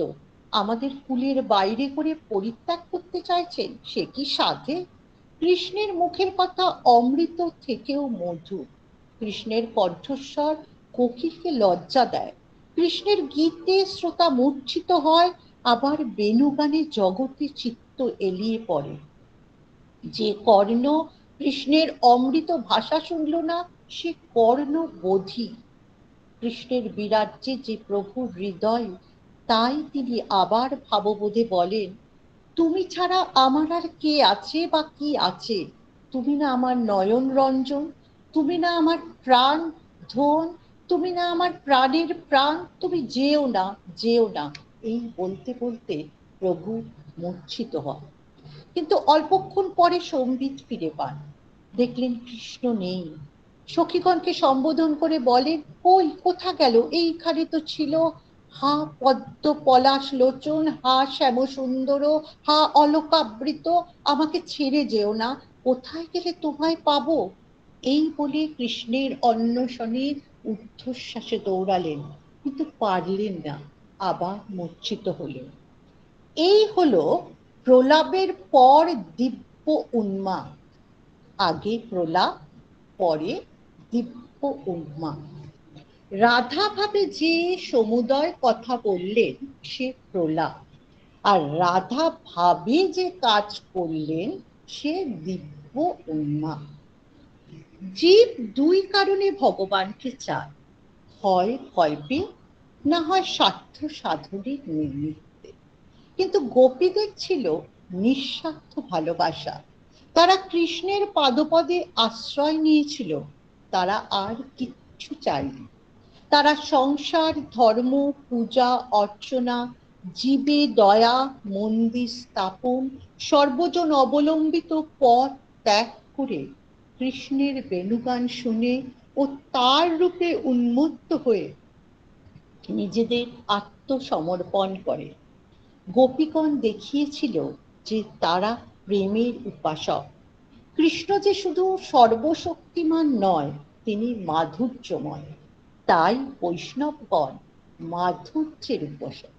আমাদের কুলের বাইরে করে পরিত্যাগ করতে চাইছেন, সে কি সাধে? কৃষ্ণের মুখের কথা অমৃত থেকেও মধু। কৃষ্ণের কণ্ঠস্বর কোকিলকে লজ্জা দেয়। কৃষ্ণের গীতে শ্রোতা মূর্ছিত হয়, আবার বেণুগানে জগতে চিত্ত এলিয়ে পড়ে। যে কর্ণ কৃষ্ণের অমৃত ভাষা শুনল না, সে কর্ণ বোধি। কৃষ্ণের বিরাজ্যে যে প্রভুর হৃদয়, তাই তিনি আবার ভাববোধে বলেন, তুমি ছাড়া আমার আর কে আছে বা কি আছে? তুমি না আমার নয়ন রঞ্জন, তুমি না আমার প্রাণ ধন, তুমি না আমার প্রাণের প্রাণ, তুমি যেও না, যেও না। এই বলতে বলতে প্রভু মূর্ছিত হন। কিন্তু অল্পক্ষণ পরে সম্বিত ফিরে পান। দেখলেন কৃষ্ণ নেই। সখীগণকে সম্বোধন করে বলেন, কই, কোথা গেল? এইখানে তো ছিল। হা পদ্ম পলাশ লোচন, হা শ্যাম সুন্দর, হা অলোকাবৃত, আমাকে ছেড়ে যেও না, কোথায় গেলে তোমায় পাবো? এই বলে কৃষ্ণের অন্বেষণে ঊর্ধ্বশ্বাসে দৌড়ালেন, কিন্তু পারলেন না, আবার মূর্ছিত হলেন। এই হলো প্রলাপের পর দিব্য উন্মাদ। আগে প্রলাপ, পরে দিব্য উন্মাদ। রাধা ভাবে যে সমুদয় কথা বললেন সে প্রলাপ, আর রাধা ভাবে যে কাজ করলেন সে দিব্য উন্মাদ। জীব দুই কারণে ভগবানকে চায়, হয় ভয় পেয়ে, না হয় স্বার্থ সাধনের নিমিত্তে। কিন্তু গোপীদের ছিল নিঃস্বার্থ ভালোবাসা। তারা কৃষ্ণের পাদপদে আশ্রয় নিয়েছিল, তারা আর কিচ্ছু চায়নি। তারা সংসার, ধর্ম, পূজা অর্চনা, জীবে দয়া, মন্দির স্থাপন, সর্বজন অবলম্বিত পথ ত্যাগ করে কৃষ্ণের বেণুগান শুনে ও তার রূপে উন্মত্ত হয়ে নিজেদের আত্মসমর্পণ করে। গোপীগণ দেখিয়েছিল যে তারা প্রেমের উপাসক। কৃষ্ণ যে শুধু সর্বশক্তিমান নয়, তিনি মাধুর্যময়। তাই বৈষ্ণবগণ মাধুর্যের উপাসক।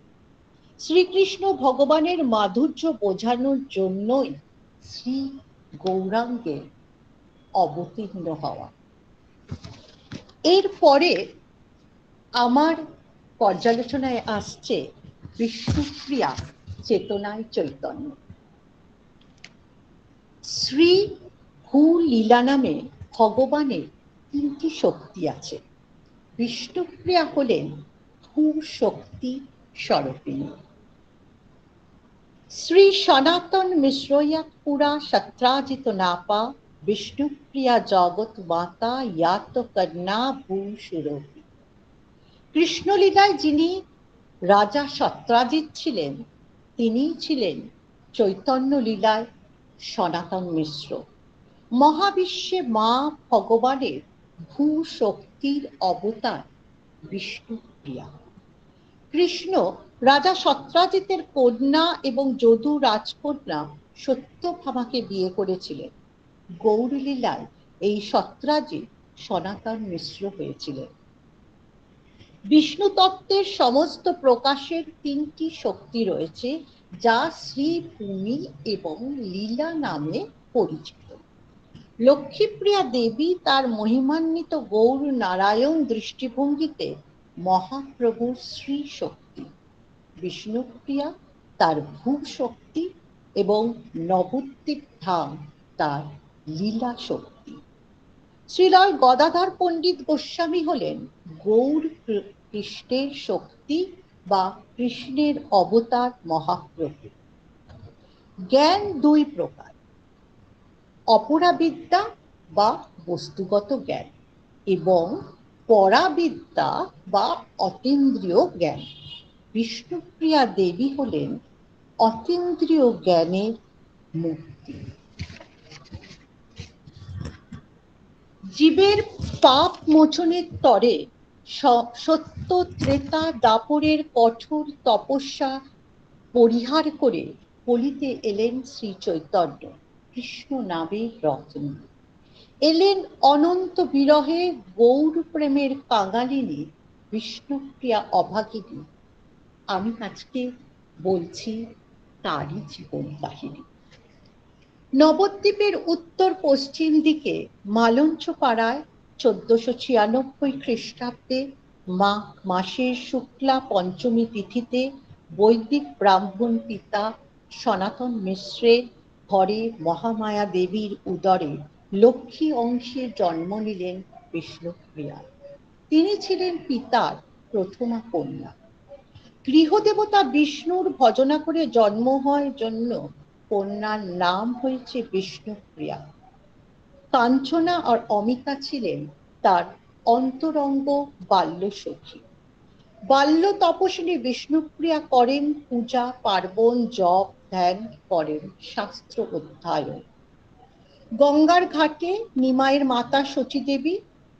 শ্রীকৃষ্ণ ভগবানের মাধুর্য বোঝানোর জন্যই শ্রী গৌরাঙ্গে অবতীর্ণ হওয়া। এরপরে আমার পর্যালোচনায় আসছে বিষ্ণুপ্রিয়া চেতনায় চৈতন্য। শ্রী ভূ লীলা নামে ভগবানের তিনটি শক্তি আছে। বিষ্ণুপ্রিয়া হলেন ভূ শক্তি স্বরূপিণী। শ্রী সনাতন মিশ্রয়াত পুরা সত্রাজিত নাপা বিষ্ণুপ্রিয়া জগৎ মাতা ইয়াত কন্যা ভূ সুরভি। কৃষ্ণলীলায় যিনি রাজা সত্রাজিৎ ছিলেন, তিনি ছিলেন চৈতন্য লীলায় সনাতন মিশ্র। মহাবিশ্বে মা ভগবানের ভূ শক্তির অবতার বিষ্ণুপ্রিয়া। কৃষ্ণ রাজা সত্রাজিতের কন্যা এবং যদু রাজকন্যা সত্যভামাকে বিয়ে করেছিলেন। গৌরলীলায় এই সত্রাজিৎ সনাতন মিশ্র হয়েছিলেন। বিষ্ণু তত্ত্বের সমস্ত প্রকাশের তিনটি শক্তি রয়েছে, যা শ্রীভূমি এবং লীলা নামে পরিচিত। লক্ষ্মীপ্রিয়া দেবী তার মহিমান্বিত গৌর নারায়ণ দৃষ্টিভঙ্গিতে মহাপ্রভুর শ্রী শক্তি, বিষ্ণুপ্রিয়া তার ভূ শক্তি এবং নবদ্বীপ ধাম তার লীলা শক্তি। শ্রীলয় গদাধর পণ্ডিত গোস্বামী হলেন গৌর কৃষ্ণের শক্তি বা কৃষ্ণের অবতার মহাপ্রভু। জ্ঞান দুই প্রকার, অপরাবিদ্যা বা বস্তুগত জ্ঞান এবং পরাবিদ্যা বা অতীন্দ্রিয় জ্ঞান। বিষ্ণুপ্রিয়া দেবী হলেন অতীন্দ্রিয় জ্ঞানের মূর্তি। জীবের পাপ মোচনের তরে সত্য ত্রেতা দাপরের কঠোর তপস্যা পরিহার করে কলিতে এলেন শ্রী চৈতন্য, কৃষ্ণ নামের রত্ন। এলেন অনন্ত বিরহে গৌর প্রেমের কাঙালিনী বিষ্ণুপ্রিয়া অভাগিনী। আমি আজকে বলছি তারই জীবন কাহিনী। নবদ্বীপের উত্তর পশ্চিম দিকে মালঞ্চ পাড়ায় 1496 খ্রিস্টাব্দে মাঘ মাসের শুক্লা পঞ্চমী তিথিতে বৈদিক ব্রাহ্মণ পিতা সনাতন মিশ্রের ঘরে মহামায়া দেবীর উদরে লক্ষ্মী অংশে জন্ম নিলেন বিষ্ণুপ্রিয়া। তিনি ছিলেন পিতার প্রথমা কন্যা। গৃহদেবতা বিষ্ণুর ভজনা করে জন্ম হয় জন্য কন্যার নাম হয়েছে বিষ্ণুপ্রিয়া। কাঞ্চনা আর অমিতা ছিলেন তার অন্তরঙ্গ বাল্য সখী। বাল্য তপস্বিনী বিষ্ণুপ্রিয়া করেন পূজা পার্বণ, জপ ধ্যান করেন, শাস্ত্র অধ্যয়ন। গঙ্গার ঘাটে নিমাইয়ের মাতা শচী দেবী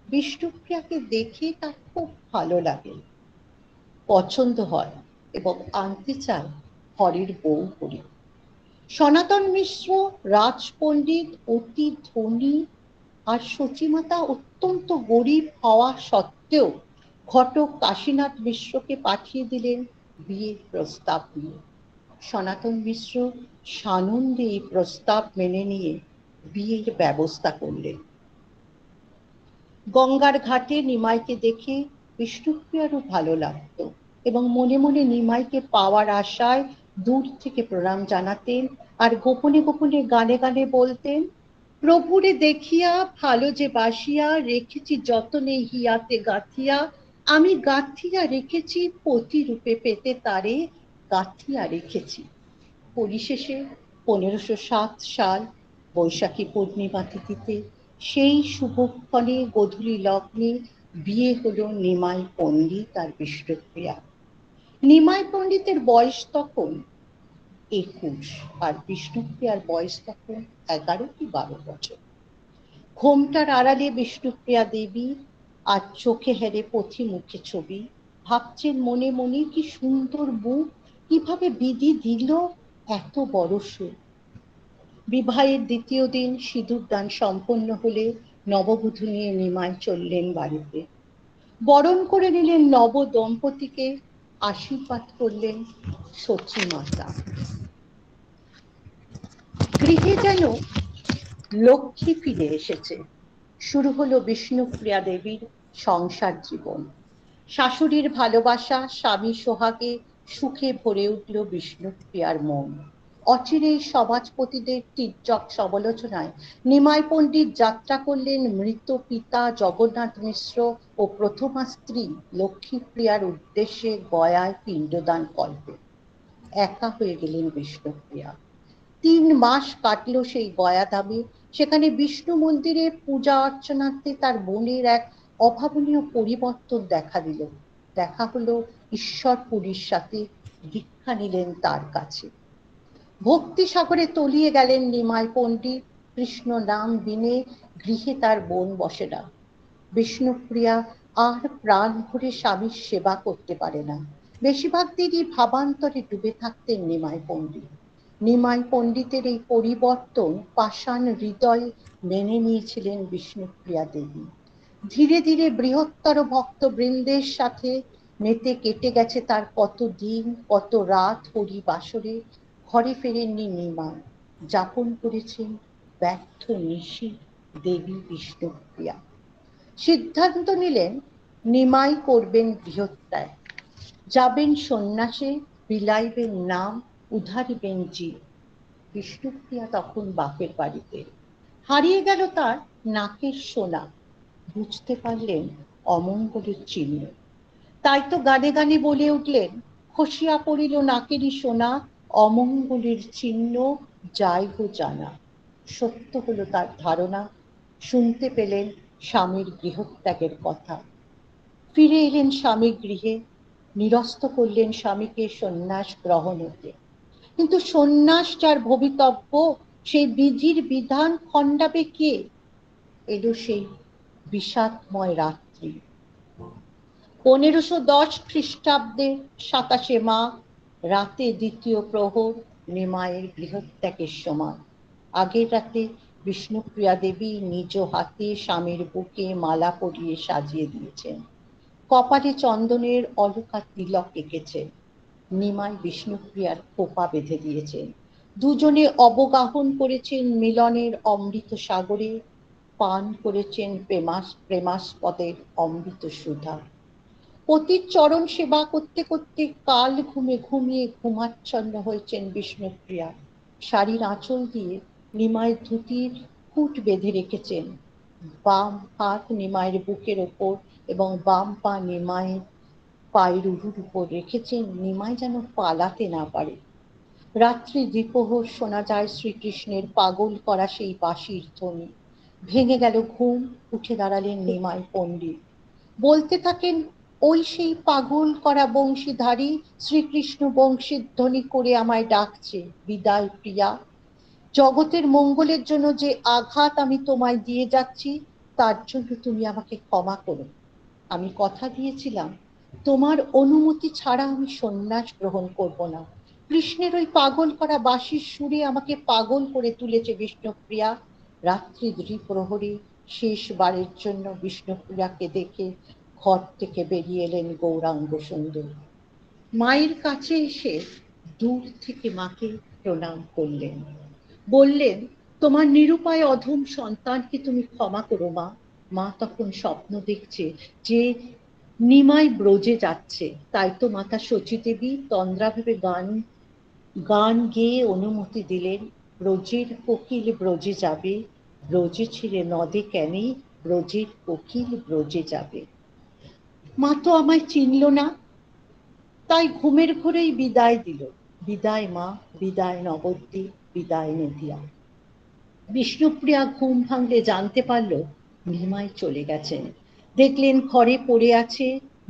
বিষ্ণুপ্রিয়াকে দেখে তার খুব ভালো লাগে, পছন্দ হয় এবং আনতে চায় হরির বউ করে। সনাতন মিশ্র রাজপণ্ডিত, অতি ধনী, আর শচীমাতা অত্যন্ত গরিব হওয়া সত্ত্বেও ঘটক কাশীনাথ মিশ্রকে পাঠিয়ে দিলেন বিয়ের প্রস্তাব নিয়ে। সনাতন মিশ্র সানন্দে এই প্রস্তাব মেনে নিয়ে বিয়ের ব্যবস্থা করলেন। গঙ্গার ঘাটে নিমাইকে দেখে বিষ্ণুপ্রিয়ারও ভালো লাগতো এবং মনে মনে নিমাইকে পাওয়ার আশায় দূর থেকে প্রণাম জানাতেন আর গোপনে গোপনে গানে গানে বলতেন, প্রভুরে দেখিয়া ভালো যে বাসিয়া রেখেছি যতনে হিয়াতে গাথিয়া, আমি গাথিয়া রেখেছি পতি রূপে পেতে তারে গাথিয়া রেখেছি। পরিশেষে 1507 সাল বৈশাখী পূর্ণিমা তিথিতে সেই শুভক্ষণে গোধূলি লগ্নে বিয়ে হলো নিমাই পণ্ডিত আর বিষ্ণুপ্রিয়া। নিমাই পণ্ডিতের বয়স তখন 21 আর বিষ্ণুপ্রিয়ার বয়স তখন 11 কি 12 বছর। ঘোমটার আড়ালে বিষ্ণুপ্রিয়া দেবী আর চোখে হেরে পথি মুখে ছবি। ভাবছেন মনে মনে, কি সুন্দর মুখ, কিভাবে বিধি দিল এত বড় সুখ। বিবাহের দ্বিতীয় দিন সিঁদুর দান সম্পন্ন হলে নববধূ নিয়ে নিমাই চললেন বাড়িতে। বরণ করে নিলেন নব দম্পতিকে, আশীর্বাদ করলেন শচী মাতা। গৃহে যেন লক্ষ্মী ফিরে এসেছে। শুরু হলো বিষ্ণুপ্রিয়া দেবীর সংসার জীবন। শাশুড়ির ভালোবাসা, স্বামী সোহাগে সুখে ভরে উঠল বিষ্ণুপ্রিয়ার মন। অচিরেই সমাজপতিদের তীর্যক সমালোচনায় নিমাই পণ্ডিত যাত্রা করলেন মৃত পিতা জগন্নাথ মিশ্র ও প্রথমা স্ত্রী লক্ষ্মীপ্রিয়ার উদ্দেশ্যে গয়ায় পিণ্ডদান করতে। একা হয়ে গেলেন বিষ্ণুপ্রিয়া। 3 মাস কাটলো সেই গয়া ধামে। সেখানে বিষ্ণু মন্দিরে পূজা অর্চনার্থে তার মনের এক অভাবনীয় পরিবর্তন দেখা দিল। দেখা হলো ঈশ্বরপুরীর সাথে, দীক্ষা নিলেন তার কাছে। ভক্তি সাগরে তলিয়ে গেলেন নিমাই পণ্ডিত। কৃষ্ণ নাম বিনে গৃহে তার মন বসে না। বিষ্ণুপ্রিয়া আর প্রাণ ভরে স্বামীর সেবা করতে পারে না। বেশিরভাগ দিনই ভাবান্তরে ডুবে থাকতেন নিমাই পণ্ডিত। নিমাই পণ্ডিতের এই পরিবর্তন পাষাণ হৃদয়ে মেনে নিয়েছিলেন বিষ্ণুপ্রিয়া দেবী। ধীরে ধীরে বৃহত্তর ভক্তবৃন্দের সাথে মেতে কেটে গেছে তার কত দিন, কত রাত হরিবাসরে। ঘরে ফেরেননি নিমাই, যাপন করেছেন ব্যর্থ নিশি দেবী বিষ্ণুপ্রিয়া। সিদ্ধান্ত নিলেন নিমাই করবেন গৃহত্যাগ, যাবেন সন্ন্যাসে, বিলাইবেন নাম, উধারিবেন জীব। বিষ্ণুপ্রিয়া তখন বাপের বাড়িতে। হারিয়ে গেল তার নাকের সোনা, বুঝতে পারলেন অমঙ্গলের চিহ্ন। তাই তো গানে গানে বলে উঠলেন, খসিয়া পড়িল নাকেরই সোনা, অমঙ্গলের চিহ্ন যাই গো জানা। সত্য হলো তার ধারণা। শুনতে পেলেন স্বামীর গৃহত্যাগের কথা। ফিরে এলেন স্বামী গৃহে, নিরস্ত করলেন স্বামীকে সন্ন্যাস গ্রহণ হতে। কিন্তু সন্ন্যাস যার ভবিতব্য, সেই বিধির বিধান খণ্ডাবে কে? এলো সেই বিষাদময় রাত্রি। 1510 খ্রিস্টাব্দে 27 মাঘ রাতে দ্বিতীয় প্রহর, নিমাইয়ের গৃহত্যাগের সময়। আগের রাতে বিষ্ণুপ্রিয়া দেবী নিজ হাতে স্বামীর বুকে মালা পরিয়ে সাজিয়ে দিয়েছেন। কপালে চন্দনের অলকা তিলক এঁকেছেন। নিমাই বিষ্ণুপ্রিয়ার খোপা বেঁধে দিয়েছেন। দুজনে অবগাহন করেছেন মিলনের অমৃত সাগরে, পান করেছেন প্রেমাস্পদের অমৃত সুধা। পতির চরণ সেবা করতে করতে কাল ঘুমিয়ে ঘুমাচ্ছন্ন হয়েছেন বিষ্ণুপ্রিয়া। শাড়ির আঁচল দিয়ে নিমাইয়ের ধুতির ফুট বেঁধে রেখেছেন। বাম হাত নিমাইয়ের বুকের ওপর এবং বাম পা নিমাইয়ের পায়ের উরুর উপর রেখেছেন, নিমাই যেন পালাতে না পারে। রাত্রি দ্বিপ্রহর, শোনা যায় শ্রীকৃষ্ণের পাগল করা সেই বাঁশির ধ্বনি। ভেঙে গেল ঘুম, উঠে দাঁড়ালেন নিমাই পণ্ডিত। বলতে থাকেন, ওই সেই পাগল করা বংশীধারী শ্রীকৃষ্ণ বংশীর ধ্বনি করে আমায় ডাকছে, বিদায় প্রিয়া। জগতের মঙ্গলের জন্য যে আঘাত আমি তোমায় দিয়ে যাচ্ছি, তার জন্য তুমি আমাকে ক্ষমা করো। আমি কথা দিয়েছিলাম, তোমার অনুমতি ছাড়া আমি সন্ন্যাস গ্রহণ করব না। কৃষ্ণের ওই পাগল করা বাঁশির সুরে আমাকে পাগল করে তুলেছে বিষ্ণুপ্রিয়া। রাত্রি দ্বিপ্রহরে শেষবারের জন্য বিষ্ণুপ্রিয়াকে দেখে ঘর থেকে বেরিয়ে এলেন গৌরাঙ্গ সুন্দর। মায়ের কাছে এসে দূর থেকে মাকে প্রণাম করলেন। বললেন, তোমার নিরুপায় অধম সন্তানকে তুমি ক্ষমা করো মা। মা তখন স্বপ্ন দেখছে যে নিমাই ব্রজে যাচ্ছে। তাই তো মাতা শচী দেবী তন্দ্রা ভেবে গান গেয়ে অনুমতি দিলেন, ব্রজের কোকিল ব্রজে যাবে, ব্রজে ছেড়ে নদে কেনে, ব্রজের কোকিল ব্রজে যাবে। মা তো আমায় চিনল না, তাই ঘুমের ঘোরেই বিদায় দিল। বিদায় মা, বিদায় নবদ্বীপ, বিদায় নদিয়া। বিষ্ণুপ্রিয়া ঘুম ভাঙলে জানতে পারল নিমাই চলে গেছেন। দেখলেন ঘরে পড়ে আছে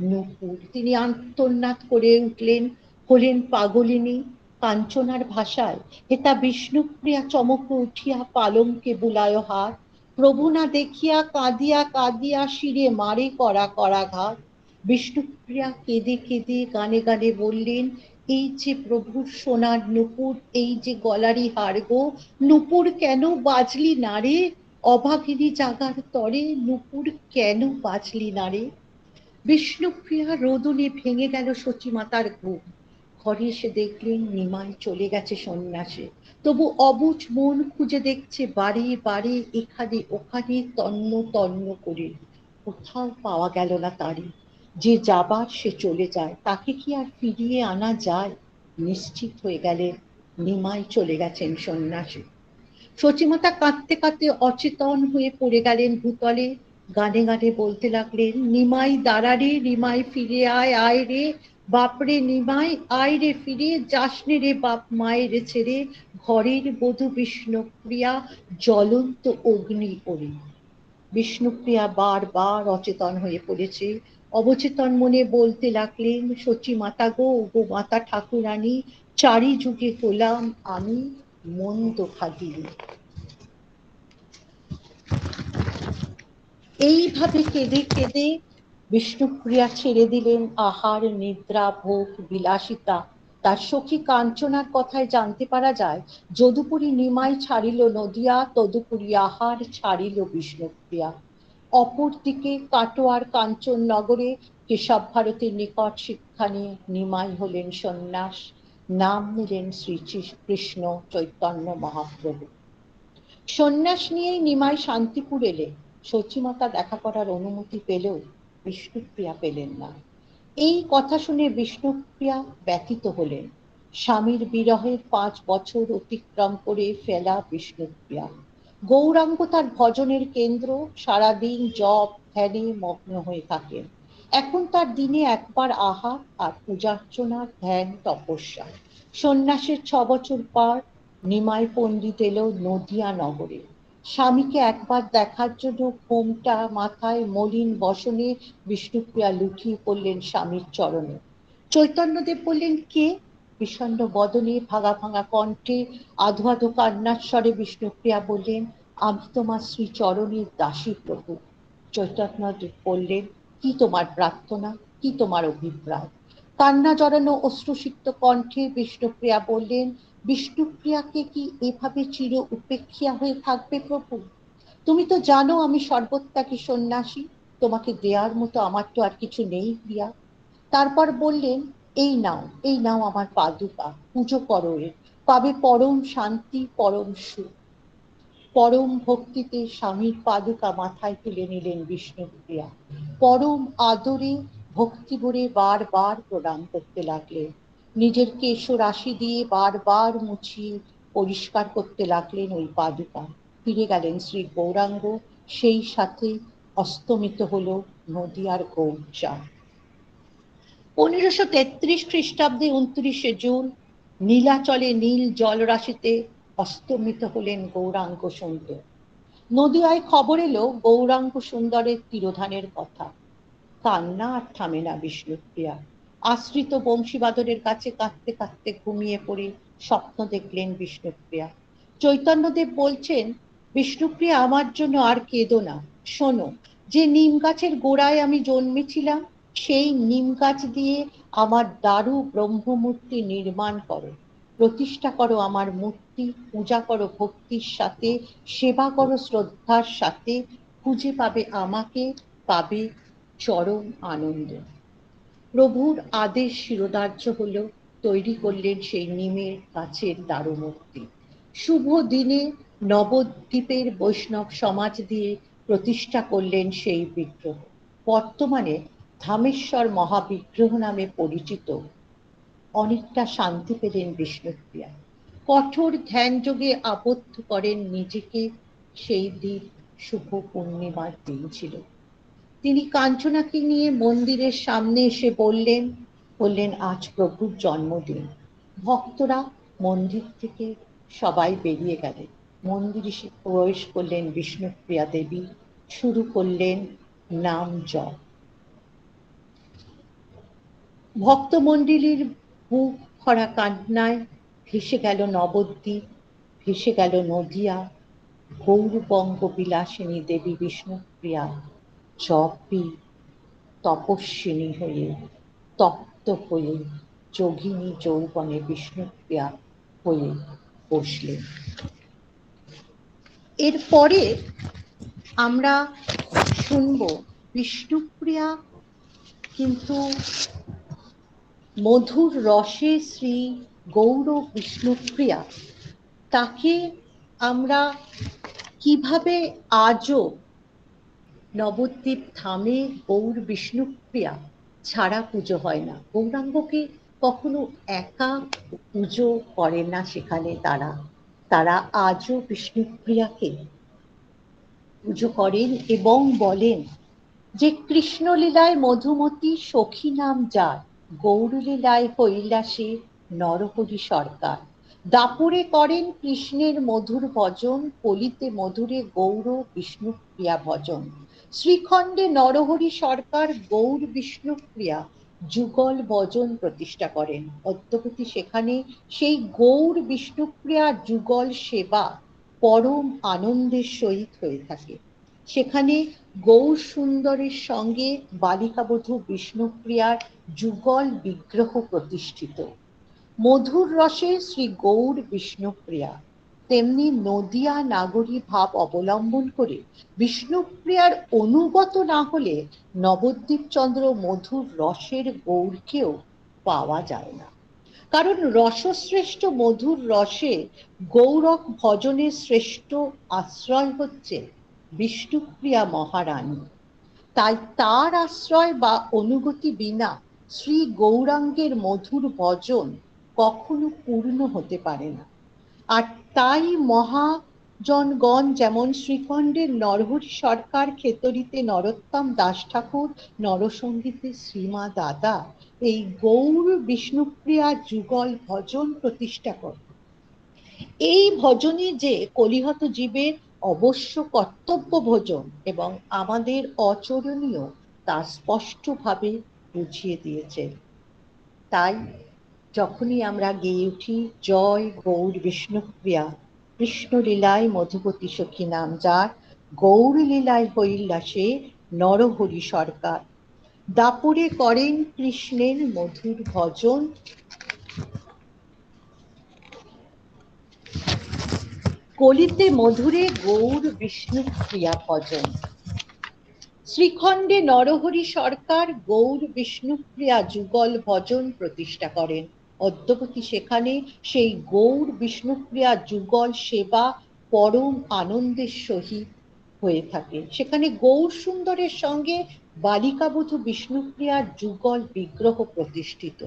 নূপুর। তিনি আর্তনাদ করে উঠলেন, হলেন পাগলিনী। কাঞ্চনার ভাষায় হেতা বিষ্ণুপ্রিয়া চমকে উঠিয়া পালঙ্কে বুলায় হাত। প্রভু না দেখিয়া কাঁদিয়া কাঁদিয়া শিরে মারে করা করা ঘাত। বিষ্ণুপ্রিয়া কেঁদে কেঁদে গানে গানে বললেন, এই যে প্রভুর সোনার নূপুর, এই যে গলারি হার গো, নূপুর কেন বাজলি না রে? অভাগিনী জাগার তরে নূপুর কেন বাজলি না রে? বিষ্ণুপ্রিয়া রোদনে ভেঙে গেল সচিমাতার ঘুম। ঘরে এসে দেখলেন নিমাই চলে গেছে সন্ন্যাসে। তবু অবুঝ মন খুঁজে দেখছে বারে বারে, এখানে ওখানে তন্ন তন্ন করে। কোথাও পাওয়া গেল না তারই। যে যাবার সে চলে যায়, তাকে কি আর ফিরিয়ে আনা যায়? নিশ্চিত হয়ে গেলেন নিমাই চলে গেছেন সন্ন্যাসে। সচিমাতা কাঁদতে কাঁদতে অচেতন হয়ে পড়ে গেলেন ভূতলে। গানে গানে বলতে লাগলেন, নিমাই দাঁড়া রে, নিমাই ফিরে আয়, আয় রে বাপরে নিমাই, আয় রে ফিরে, যাসনে রে বাপ মায়ের ছেড়ে, ঘরের বধূ বিষ্ণুপ্রিয়া জ্বলন্ত অগ্নি ওরে। বিষ্ণুপ্রিয়া বারবার অচেতন হয়ে পড়েছে। অবচেতন মনে বলতে লাগলেন, সচি মাতা গো, গো মাতা ঠাকুরানী, চারি যুগে হলাম আমি মন্দ ভাগিনী। এইভাবে কেঁদে কেঁদে বিষ্ণুপ্রিয়া ছেড়ে দিলেন আহার, নিদ্রা, ভোগ, বিলাসিতা। তার সখী কাঞ্চনার কথায় জানতে পারা যায়, যদুপুরী নিমাই ছাড়িল নদিয়া, তদুপুরী আহার ছাড়িল বিষ্ণুপ্রিয়া। অপরদিকে কাটোয়ার কাঞ্চন নগরে কেশব ভারতীর নিকট শিক্ষা নিয়ে নিমাই হলেন সন্ন্যাস, নাম নিলেন শ্রী কৃষ্ণ চৈতন্য মহাপ্রভু। সন্ন্যাস নিয়েই নিমাই শান্তিপুর এলেন। সচিমাতা দেখা করার অনুমতি পেলেও বিষ্ণুপ্রিয়া পেলেন না। এই কথা শুনে বিষ্ণুপ্রিয়া ব্যথিত হলেন। স্বামীর বিরহের 5 বছর অতিক্রম করে ফেলা বিষ্ণুপ্রিয়া। গৌরাঙ্গ তার ভজনের কেন্দ্র, সারাদিন জপ ধ্যানে মগ্ন হয়ে থাকেন। এখন তার দিনে একবার আহার আর পূজার্চনা, ধ্যান, তপস্যা। সন্ন্যাসের 6 বছর পর নিমাই পণ্ডিত এলো নদিয়া নগরে। স্বামীকে একবার দেখার জন্য ঘোমটা মাথায় মলিন বসনে বিষ্ণুপ্রিয়া লুটিয়ে পড়লেন স্বামীর চরণে। চৈতন্যদেব বললেন, কে? বিষণ্ণ বদনে, ভাঙা ভাঙা কণ্ঠে, আধো আধো কান্নার স্বরে বিষ্ণুপ্রিয়া বললেন, আমি তোমার শ্রী চরণের দাসী প্রভু। চৈতন্যদেব বললেন, কি তোমার প্রার্থনা, কি তোমার অভিপ্রায়? কান্না জড়ানো অশ্রুসিক্ত কণ্ঠে বিষ্ণুপ্রিয়া বললেন, বিষ্ণুপ্রিয়াকে কি এভাবে চির উপেক্ষিয়া হয়ে থাকবে প্রভু? তুমি তো জানো আমি সর্বত্যাগী সন্ন্যাসী, তোমাকে দেওয়ার মতো আমার তো আর কিছু নেই প্রিয়া। তারপর বললেন, এই নাও, এই নাও আমার পাদুকা, পুজো করো এর, পাবে পরম শান্তি, পরম সুখ। পরম ভক্তিতে স্বামীর পাদুকা মাথায় তুলে নিলেন বিষ্ণুপ্রিয়া। পরম আদরে ভক্তি ভরে বারবার প্রণাম করতে লাগলেন। নিজের কেশ রাশি দিয়ে বারবার মুছিয়ে পরিষ্কার করতে লাগলেন ওই পাদুকা। ফিরে গেলেন শ্রী গৌরাঙ্গ, সেই সাথে অস্তমিত হলো নদিয়ার গৌরচাঁদ। 1533 খ্রিস্টাব্দে 29শে জুন নীলাচলে নীল জলরাশিতে অস্তমিত হলেন গৌরাঙ্গ সুন্দর। নদিয়ায় খবর এলো গৌরাঙ্গ সুন্দরের তিরোধানের কথা। কান্না আর থামে না বিষ্ণুপ্রিয়া। আশ্রিত বংশীবাদরের কাছে কাঁদতে কাঁদতে ঘুমিয়ে পড়ে স্বপ্ন দেখলেন বিষ্ণুপ্রিয়া। চৈতন্যদেব বলছেন, বিষ্ণুপ্রিয়া আমার জন্য আর কেঁদো না, শোনো, যে নিম গাছের গোড়ায় আমি জন্মেছিলাম, সেই নিম গাছ দিয়ে আমার দারু ব্রহ্মমূর্তি নির্মাণ করো, প্রতিষ্ঠা করো আমার মূর্তি, পূজা করো ভক্তির সাথে, সেবা করো শ্রদ্ধার সাথে, খুঁজে পাবে আমাকে, পাবে চরম আনন্দ। প্রভুর আদেশ শিরোধার্য হলো, তৈরি করলেন সেই নিমের গাছের দারুমূর্তি। শুভ দিনে নবদ্বীপের বৈষ্ণব সমাজ দিয়ে প্রতিষ্ঠা করলেন সেই বিগ্রহ। বর্তমানে ধামেশ্বর মহাবিগ্রহ নামে পরিচিত। অনেকটা শান্তি পেলেন বিষ্ণুপ্রিয়া। কঠোর ধ্যান যোগে আবদ্ধ করেন নিজেকে। সেই দিন শুভ পূর্ণিমার দিন ছিল। তিনি কাঞ্চনাকে নিয়ে মন্দিরের সামনে এসে বললেন আজ প্রভুর জন্মদিন। ভক্তরা মন্দির থেকে সবাই বেরিয়ে গেলেন। মন্দিরে প্রবেশ করলেন বিষ্ণুপ্রিয়া দেবী, শুরু করলেন নাম জপ। ভক্তমণ্ডলীর বুক ভরা কান্নায় ভেসে গেল নবদ্বীপ, ভেসে গেল নদিয়া। গৌরবঙ্গ বিলাসিনী দেবী বিষ্ণুপ্রিয়া জপি তপস্বিনী হয়ে, তপ্ত হয়ে, যোগিনী যৌবনে বিষ্ণুপ্রিয়া হয়ে বসলেন। এরপরে আমরা শুনব বিষ্ণুপ্রিয়া কিন্তু মধুর রসে শ্রী গৌর বিষ্ণুপ্রিয়া, তাকে আমরা কিভাবে আজও নবদ্বীপ ধামে গৌর বিষ্ণুপ্রিয়া ছাড়া পুজো হয় না। গৌরাঙ্গকে কখনো একা পুজো করেন না সেখানে, তারা আজও বিষ্ণুপ্রিয়াকে পুজো করেন এবং বলেন যে কৃষ্ণলীলায় মধুমতি সখী নাম যার, গৌরলীলায় কৈলাসে নরহরি সরকার। দাপুরে করেন কৃষ্ণের মধুর ভজন, কলিতে মধুরে গৌর বিষ্ণুপ্রিয়া ভজন। শ্রীখণ্ডে নরহরি সরকার গৌর বিষ্ণুপ্রিয়া যুগল ভজন প্রতিষ্ঠা করেন। অদ্যপতি সেখানে সেই গৌর বিষ্ণুপ্রিয়া যুগল সেবা পরম আনন্দের সহিত হয়ে থাকে। সেখানে গৌর সুন্দরের সঙ্গে বালিকাবধূ বিষ্ণুপ্রিয়ার যুগল বিগ্রহ প্রতিষ্ঠিত। মধুর রসে শ্রী গৌর বিষ্ণুপ্রিয়া তেমনি নদিয়া নাগরী ভাব অবলম্বন করে বিষ্ণুপ্রিয়ার অনুগত না হলে নবদ্বীপ চন্দ্র মধুর রসের গৌরকেও পাওয়া যায় না। কারণ রসশ্রেষ্ঠ মধুর রসে গৌরক ভজনের শ্রেষ্ঠ আশ্রয় হচ্ছে বিষ্ণুপ্রিয়া মহারানী। তাই তার আশ্রয় বা অনুগতি বিনা শ্রী গৌরাঙ্গের মধুর ভজন কখনো পূর্ণ হতে পারে না। আর তাই মহাজনগণ যেমন শ্রীখণ্ডের নরহরি সরকার, খেতড়িতে নরোত্তম দাস ঠাকুর, নরসঙ্গীতে শ্রীমা দাদা এই গৌর বিষ্ণুপ্রিয়া যুগল ভজন প্রতিষ্ঠা করে। এই ভজনই যে কলিহত জীবের অবশ্য কর্তব্য ভোজন এবং আমাদের অচরণীয় তা স্পষ্টভাবে বুঝিয়ে দিয়েছে। তাই যখনই আমরা গেয়ে উঠি জয় গৌর বিষ্ণুপ্রিয়া, কৃষ্ণলীলায় মধুপতি সখী নাম যার, গৌর লীলায় কৈলাসে নরহরি সরকার, দাপুরে করেন কৃষ্ণের মধুর ভজন, কলিতে মধুরে গৌর বিষ্ণুপ্রিয়া ভজন। শ্রীখণ্ডে নরহরি সরকার গৌর বিষ্ণুপ্রিয়া যুগল ভজন প্রতিষ্ঠা করেন। অদ্যপতি সেখানে সেই গৌর বিষ্ণুপ্রিয়া যুগল সেবা পরম আনন্দের সহিত হয়ে থাকে। সেখানে গৌর সুন্দরের সঙ্গে বালিকাবধূ বিষ্ণুপ্রিয়ার যুগল বিগ্রহ প্রতিষ্ঠিত।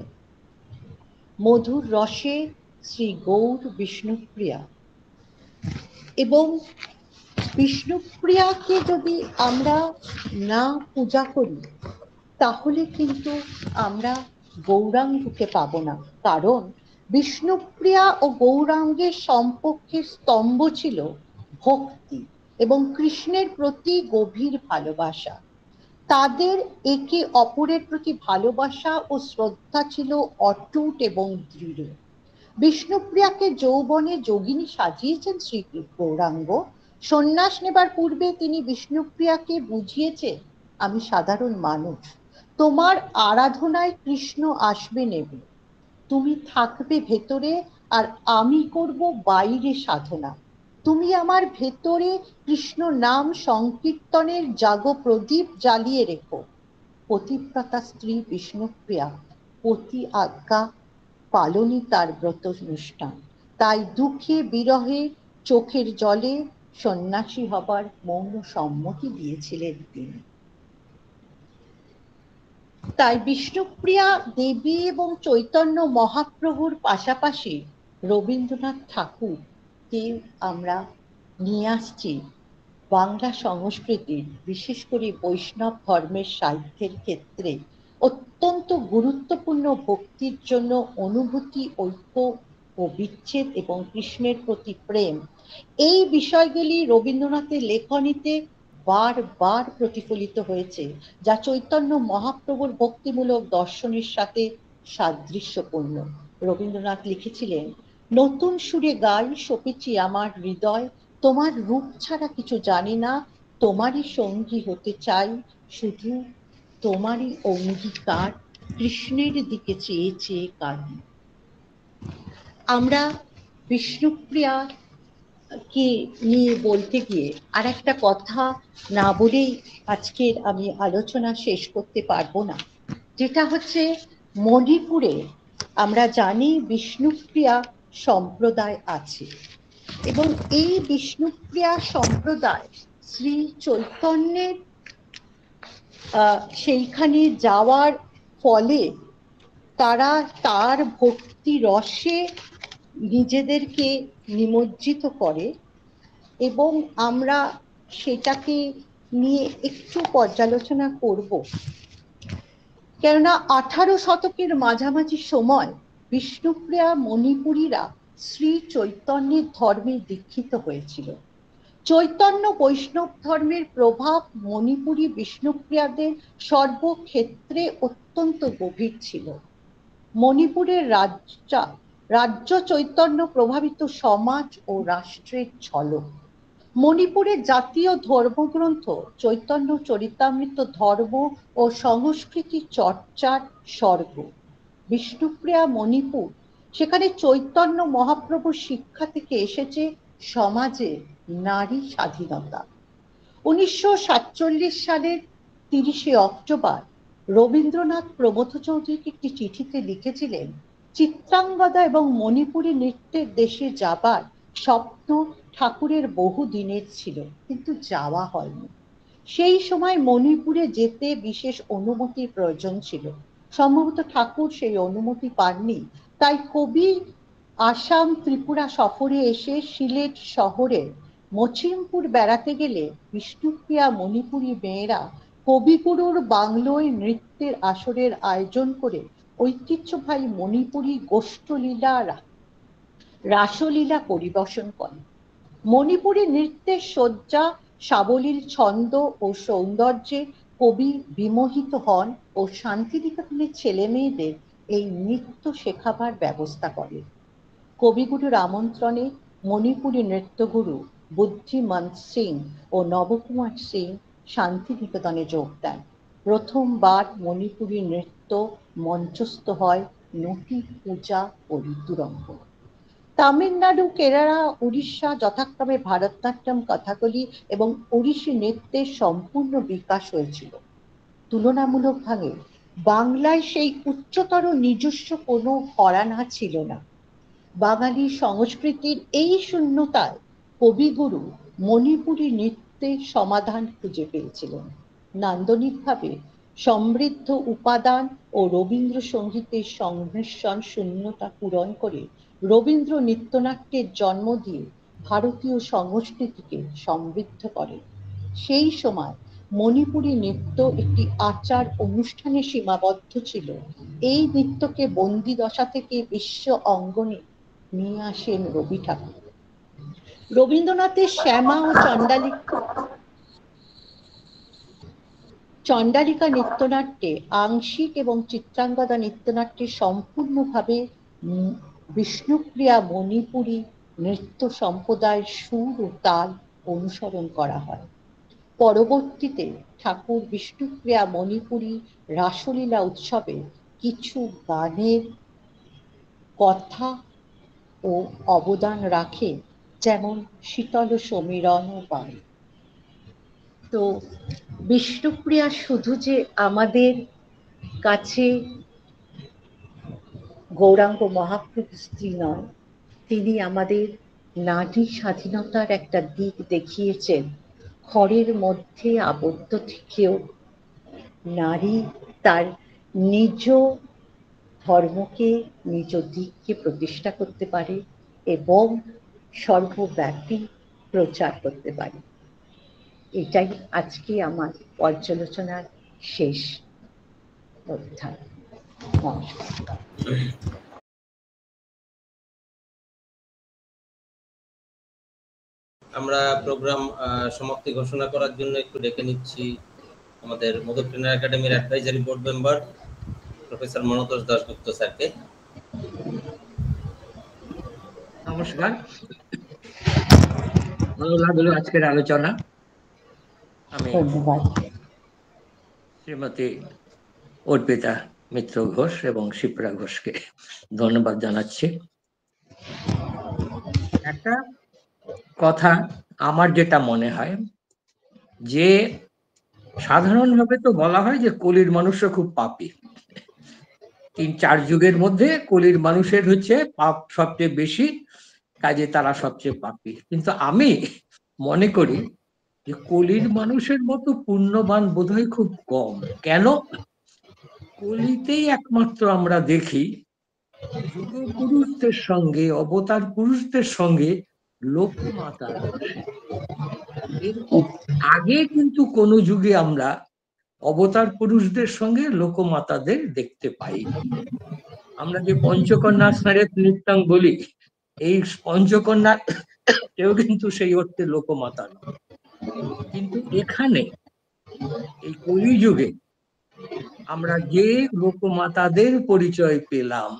মধুর রসে শ্রী গৌর বিষ্ণুপ্রিয়া এবং বিষ্ণুপ্রিয়াকে যদি আমরা না পূজা করি তাহলে কিন্তু আমরা গৌরাঙ্গকে পাবো না। কারণ বিষ্ণুপ্রিয়া ও গৌরাঙ্গের সম্পর্কের স্তম্ভ ছিল ভক্তি এবং কৃষ্ণের প্রতি গভীর ভালোবাসা। তাদের একে অপরের প্রতি ভালোবাসা ও শ্রদ্ধা ছিল অটুট এবং দৃঢ়। বিষ্ণুপ্রিয়াকে যৌবনে যোগিনী সাজিয়েছেন শ্রী গৌরাঙ্গ। সন্ন্যাস নেবার পূর্বে তিনি বিষ্ণুপ্রিয়াকে বুঝিয়েছেন, আমি সাধারণ মানুষ, তোমার আরাধনায় কৃষ্ণ আসবে নেবে, তুমি থাকবে ভেতরে আর আমি করব বাইরে সাধনা। তুমি আমার ভেতরে কৃষ্ণ নাম সংকীর্তনের জাগ প্রদীপ জ্বালিয়ে রেখো। পতিব্রতা স্ত্রী বিষ্ণুপ্রিয়া পতি আজ্ঞা পালনই তার ব্রত অনুষ্ঠান। তাই দুঃখে বিরহে চোখের জলে সন্ন্যাসী হবার মৌন সম্মতি দিয়েছিলেন তিনি। তাই বিষ্ণুপ্রিয়া দেবী এবং চৈতন্য মহাপ্রভুর পাশাপাশি রবীন্দ্রনাথ ঠাকুরকে আমরা নিয়ে আসছি বাংলা সংস্কৃতির, বিশেষ করে বৈষ্ণব ধর্মের সাহিত্যের ক্ষেত্রে অত্যন্ত গুরুত্বপূর্ণ ভক্তির জন্য অনুভূতি, ঐক্য ও বিচ্ছেদ এবং কৃষ্ণের প্রতি প্রেম, এই বিষয়গুলি রবীন্দ্রনাথের লেখনীতে বারবার প্রতিফলিত হয়েছে, যা চৈতন্য মহাপ্রভুর ভক্তিমূলক দর্শনের সাথে সাদৃশ্যপূর্ণ। রবীন্দ্রনাথ লিখেছিলেন, নতুন সুরে গাই সপেছি আমার হৃদয়, তোমার রূপ ছাড়া কিছু জানি না, তোমারই সঙ্গী হতে চাই, শুধু তোমারই অঙ্গীকার, কৃষ্ণের দিকে চেয়ে চেয়ে কাঁদি। আমরা বিষ্ণুপ্রিয়া কে নিয়ে বলতে গিয়ে আর একটা কথা না বলেই আজকের আমি আলোচনা শেষ করতে পারবো না, যেটা হচ্ছে মণিপুরে আমরা জানি বিষ্ণুপ্রিয়া সম্প্রদায় আছে, এবং এই বিষ্ণুপ্রিয়া সম্প্রদায় শ্রী চৈতন্যের সেইখানে যাওয়ার ফলে তারা তার ভক্তি রসে নিজেদেরকে নিমজ্জিত করে, এবং আমরা সেটাকে নিয়ে একটু পর্যালোচনা করব। কেননা 18 শতকের মাঝামাঝি সময় বিষ্ণুপ্রিয়া মণিপুরীরা শ্রী চৈতন্যের ধর্মে দীক্ষিত হয়েছিল। চৈতন্য বৈষ্ণব ধর্মের প্রভাব মণিপুরী বিষ্ণুপ্রিয়াদের সর্বক্ষেত্রে অত্যন্ত গভীর ছিল। মণিপুরের রাজ্য চৈতন্য প্রভাবিত সমাজ ও রাষ্ট্রের ঝলক। মণিপুরের জাতীয় ধর্মগ্রন্থ চৈতন্য চরিতামৃত ধর্ম ও সংস্কৃতি চর্চার স্বর্গ। বিষ্ণুপ্রিয়া মণিপুর, সেখানে চৈতন্য মহাপ্রভুর শিক্ষা থেকে এসেছে সমাজে নারী স্বাধীনতা। 1947 সালের 30শে অক্টোবর রবীন্দ্রনাথ প্রবোধ চৌধুরীকে একটি চিঠিতে লিখেছিলেন, চিত্রাঙ্গদা এবং মণিপুরী নৃত্যের দেশে যাবার স্বপ্ন ঠাকুরের বহু দিনের ছিল, কিন্তু যাওয়া হয়নি। সেই সময় মণিপুরে যেতে বিশেষ অনুমতির প্রয়োজন ছিল। সম্ভবত ঠাকুর সেই অনুমতি পাননি, তাই কবি আসাম ত্রিপুরা সফরে এসে সিলেট শহরে মছিমপুর বেড়াতে গেলে বিষ্ণুপ্রিয়া মণিপুরী মেয়েরা কবিগুরুর বাংলোয় নৃত্যের আসরের আয়োজন করে ঐতিহ্যবাহী মণিপুরী গোষ্ঠলীলা রাসলীলা পরিবেশন করেন। মণিপুরী নৃত্যের সজ্জা, সাবলীল ছন্দ ও সৌন্দর্যে কবি বিমোহিত হন ও শান্তিনিকেতনের ছেলে মেয়েদের এই নৃত্য শেখাবার ব্যবস্থা করেন। কবিগুরুর আমন্ত্রণে মণিপুরী নৃত্যগুরু বুদ্ধিমন্ত সিং ও নবকুমার সিং শান্তিনিকেতনে যোগ দেন। প্রথমবার মণিপুরী নৃত্য মঞ্চস্থ হয় নটি পূজা ও ঋতুরঙ্গ। তামিলনাড়ু, কেরালা, উড়িষ্যা যথাক্রমে ভারতনাট্যম, কথাকলি এবং ওড়িশি নৃত্যের সম্পূর্ণ বিকাশ হয়েছিল। তুলনামূলকভাবে বাংলায় সেই উচ্চতর নিজস্ব কোনো ঘরানা ছিল না। বাঙালি সংস্কৃতির এই শূন্যতায় কবিগুরু মণিপুরী নৃত্যের সমাধান খুঁজে পেয়েছিলেন। নান্দনিকভাবে সমৃদ্ধ উপাদান ও রবীন্দ্রসঙ্গীতের সংমিশ্রণ শূন্যতা পূরণ করে রবীন্দ্র নৃত্যনাট্যের জন্ম দিয়ে ভারতীয় সংস্কৃতিকে সমৃদ্ধ করে। সেই সময় মণিপুরী নৃত্য একটি আচার অনুষ্ঠানে সীমাবদ্ধ ছিল। এই নৃত্যকে বন্দি দশা থেকে বিশ্ব অঙ্গনে নিয়ে আসেন রবি ঠাকুর। রবীন্দ্রনাথের শ্যামা ও চণ্ডালিকা নৃত্যনাট্যে আংশিক এবং চিত্রাঙ্গদা নৃত্যনাট্যে সম্পূর্ণভাবে বিষ্ণুপ্রিয়া মণিপুরী নৃত্য সম্প্রদায়ের সুর ও তাল অনুসরণ করা হয়। পরবর্তীতে ঠাকুর বিষ্ণুপ্রিয়া মণিপুরী রাসলীলা উৎসবে কিছু গানের কথা ও অবদান রাখে, যেমন শীতল সমীরণ ও বাণী। তো বিষ্ণুপ্রিয়া শুধু যে আমাদের কাছে গৌরাঙ্গ মহাপ্রভু স্ত্রী নয়, তিনি আমাদের নারী স্বাধীনতার একটা দিক দেখিয়েছেন। ঘরের মধ্যে আবদ্ধ থেকেও নারী তার নিজ ধর্মকে, নিজ দিককে প্রতিষ্ঠা করতে পারে এবং সর্বব্যাপী প্রচার করতে পারে। এটাই আজকে আমার পর্যালোচনার শেষ অধ্যায়। নমস্কার। আমরা প্রোগ্রাম সমাপ্তি ঘোষণা করার জন্য একটু ডেকে নিচ্ছি আমাদের মধু ট্রেনার একাডেমির advisory board member professor Manatosh Dasgupta স্যারকে। নমস্কার, ভালো লাগলো আজকের আলোচনা। আমি শ্রীমতী অর্পিতা মিত্র ঘোষ এবং শিপ্রা ঘোষকে ধন্যবাদ জানাচ্ছি। একটা কথা আমার যেটা মনে হয়, যে সাধারণভাবে তো বলা হয় যে কলির মানুষ খুব পাপী, 3-4 যুগের মধ্যে কলির মানুষের হচ্ছে পাপ সবচেয়ে বেশি, কাজে তারা সবচেয়ে পাপী। কিন্তু আমি মনে করি যে কলির মানুষের মতো পুণ্যবান বোধহয় খুব কম। কেন? কলিতেই একমাত্র আমরা দেখি যুগ পুরুষদের সঙ্গে, অবতার পুরুষদের সঙ্গে লোকমাতার আসে। এর আগে কিন্তু কোনো যুগে আমরা অবতার পুরুষদের সঙ্গে লোকমাতাদের দেখতে পাইনি। আমরা যে পঞ্চকন্যা স্নারে নৃত্যাং বলি, এই পঞ্চকন্যা কেউ কিন্তু সেই অর্থে লোকমাতা নয়। কিন্তু এখানে এই কলিযুগে আমরা যে লোকমাতাদের পরিচয় পেলাম,